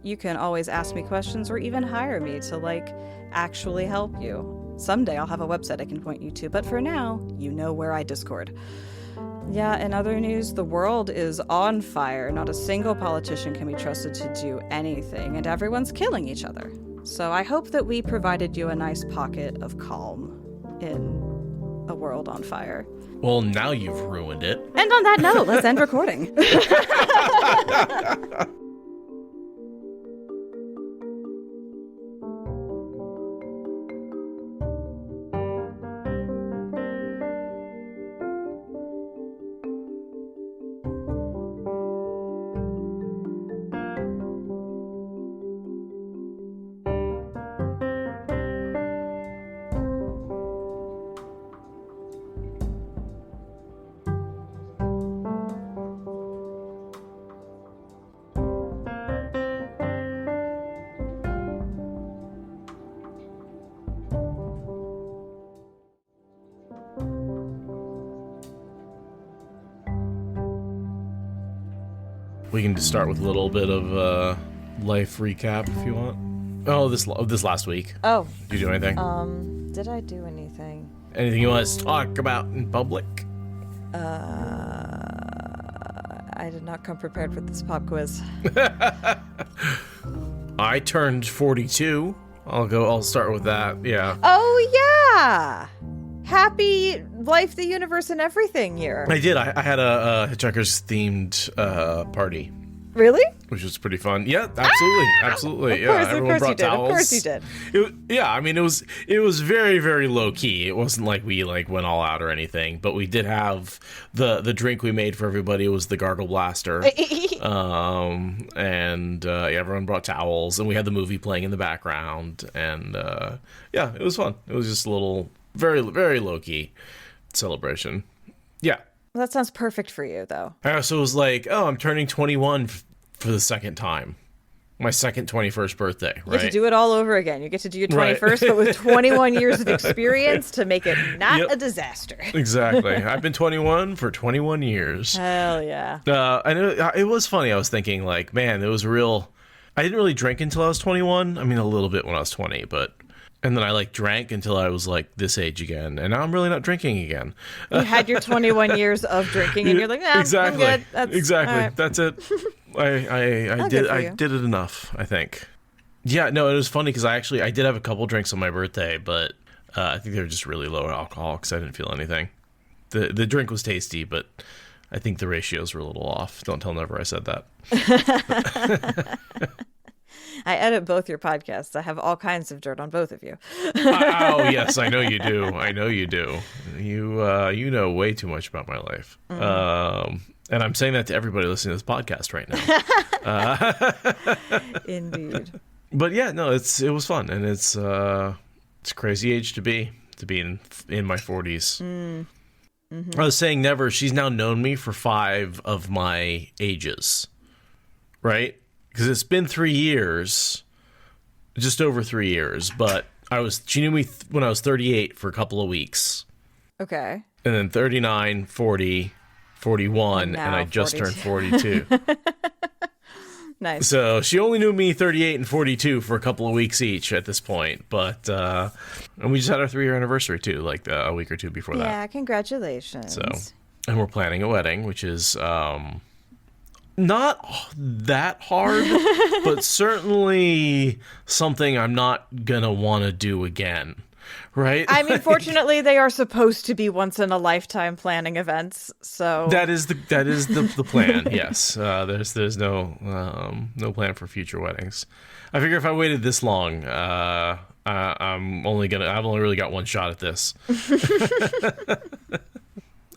you can always ask me questions or even hire me to, like, actually help you. Someday I'll have a website I can point you to, but for now, you know where I Discord. Yeah, in other news, the world is on fire. Not a single politician can be trusted to do anything, and everyone's killing each other. So I hope that we provided you a nice pocket of calm in a world on fire. Well, now you've ruined it. And on that note, let's end recording. We can just start with a little bit of life recap if you want. Oh, this last week. Oh. Did you do anything? Did I do anything? Anything you want us to talk about in public? I did not come prepared for this pop quiz. I turned 42. I'll start with that. Yeah. Oh yeah. Happy Life, the Universe, and Everything year. I did. I had a Hitchhikers themed party. Really? Which was pretty fun. Yeah, absolutely, absolutely. Of course, yeah, everyone brought towels. Of course you did. I mean, it was very, very low key. It wasn't like we went all out or anything. But we did have the drink we made for everybody was the Gargle Blaster. And everyone brought towels, and we had the movie playing in the background. And yeah, it was fun. It was just a little, very, very low-key celebration. Yeah. Well, that sounds perfect for you, though. I also was like, oh, I'm turning 21 for the second time. My second 21st birthday, right? You get to do it all over again. You get to do your 21st, Right. but with 21 years of experience to make it not a disaster. Exactly. I've been 21 for 21 years. Hell yeah. And it was funny. I was thinking, like, man, it was real. I didn't really drink until I was 21. I mean, a little bit when I was 20, but... And then I, like, drank until I was, like, this age again. And now I'm really not drinking again. You had your 21 years of drinking, and you're like, nah, exactly. I'm good. Exactly. All right. That's it. I did it enough, I think. Yeah, no, it was funny because I did have a couple drinks on my birthday, but I think they were just really low alcohol because I didn't feel anything. The drink was tasty, but I think the ratios were a little off. Don't tell Never I said that. I edit both your podcasts. I have all kinds of dirt on both of you. Oh, yes, I know you do. I know you do. You know way too much about my life. And I'm saying that to everybody listening to this podcast right now. Indeed. But yeah, no, it was fun, and it's a crazy age to be in my 40s. Mm-hmm. I was saying Never, she's now known me for 5 of my ages, right? Because it's been 3 years, just over 3 years, but she knew me when I was 38 for a couple of weeks. Okay. And then 39, 40, 41, and I just 42. turned 42. Nice. So she only knew me 38 and 42 for a couple of weeks each at this point, but and we just had our 3-year anniversary too, like a week or two before that. Yeah, congratulations. So, and we're planning a wedding, which is not that hard, but certainly something I'm not gonna want to do again. Right? I mean, fortunately, they are supposed to be once in a lifetime planning events. So that is the plan. Yes, there's no plan for future weddings. I figure if I waited this long, I've only really got one shot at this.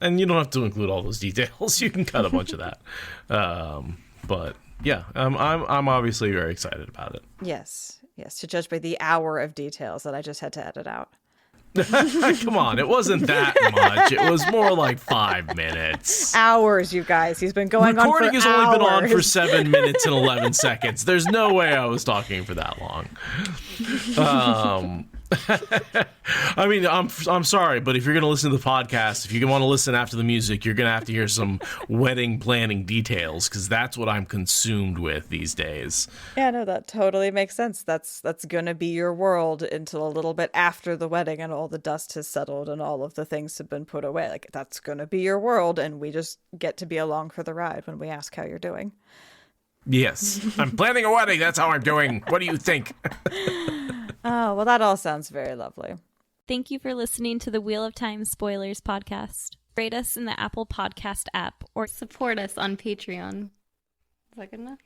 And you don't have to include all those details. You can cut a bunch of that. But yeah, I'm obviously very excited about it. Yes, to judge by the hour of details that I just had to edit out. Come on, it wasn't that much. It was more like 5 minutes. Hours, you guys. He's been going on for Recording has hours. only been on for 7 minutes and 11 seconds. There's no way I was talking for that long. I mean, I'm sorry, but if you're going to listen to the podcast, if you want to listen after the music, you're going to have to hear some wedding planning details, because that's what I'm consumed with these days. Yeah, no, that totally makes sense. That's going to be your world until a little bit after the wedding and all the dust has settled and all of the things have been put away. Like, that's going to be your world, and we just get to be along for the ride when we ask how you're doing. Yes, I'm planning a wedding. That's how I'm doing. What do you think? Oh, well, that all sounds very lovely. Thank you for listening to the Wheel of Time Spoilers podcast. Rate us in the Apple Podcast app or support us on Patreon. Is that good enough?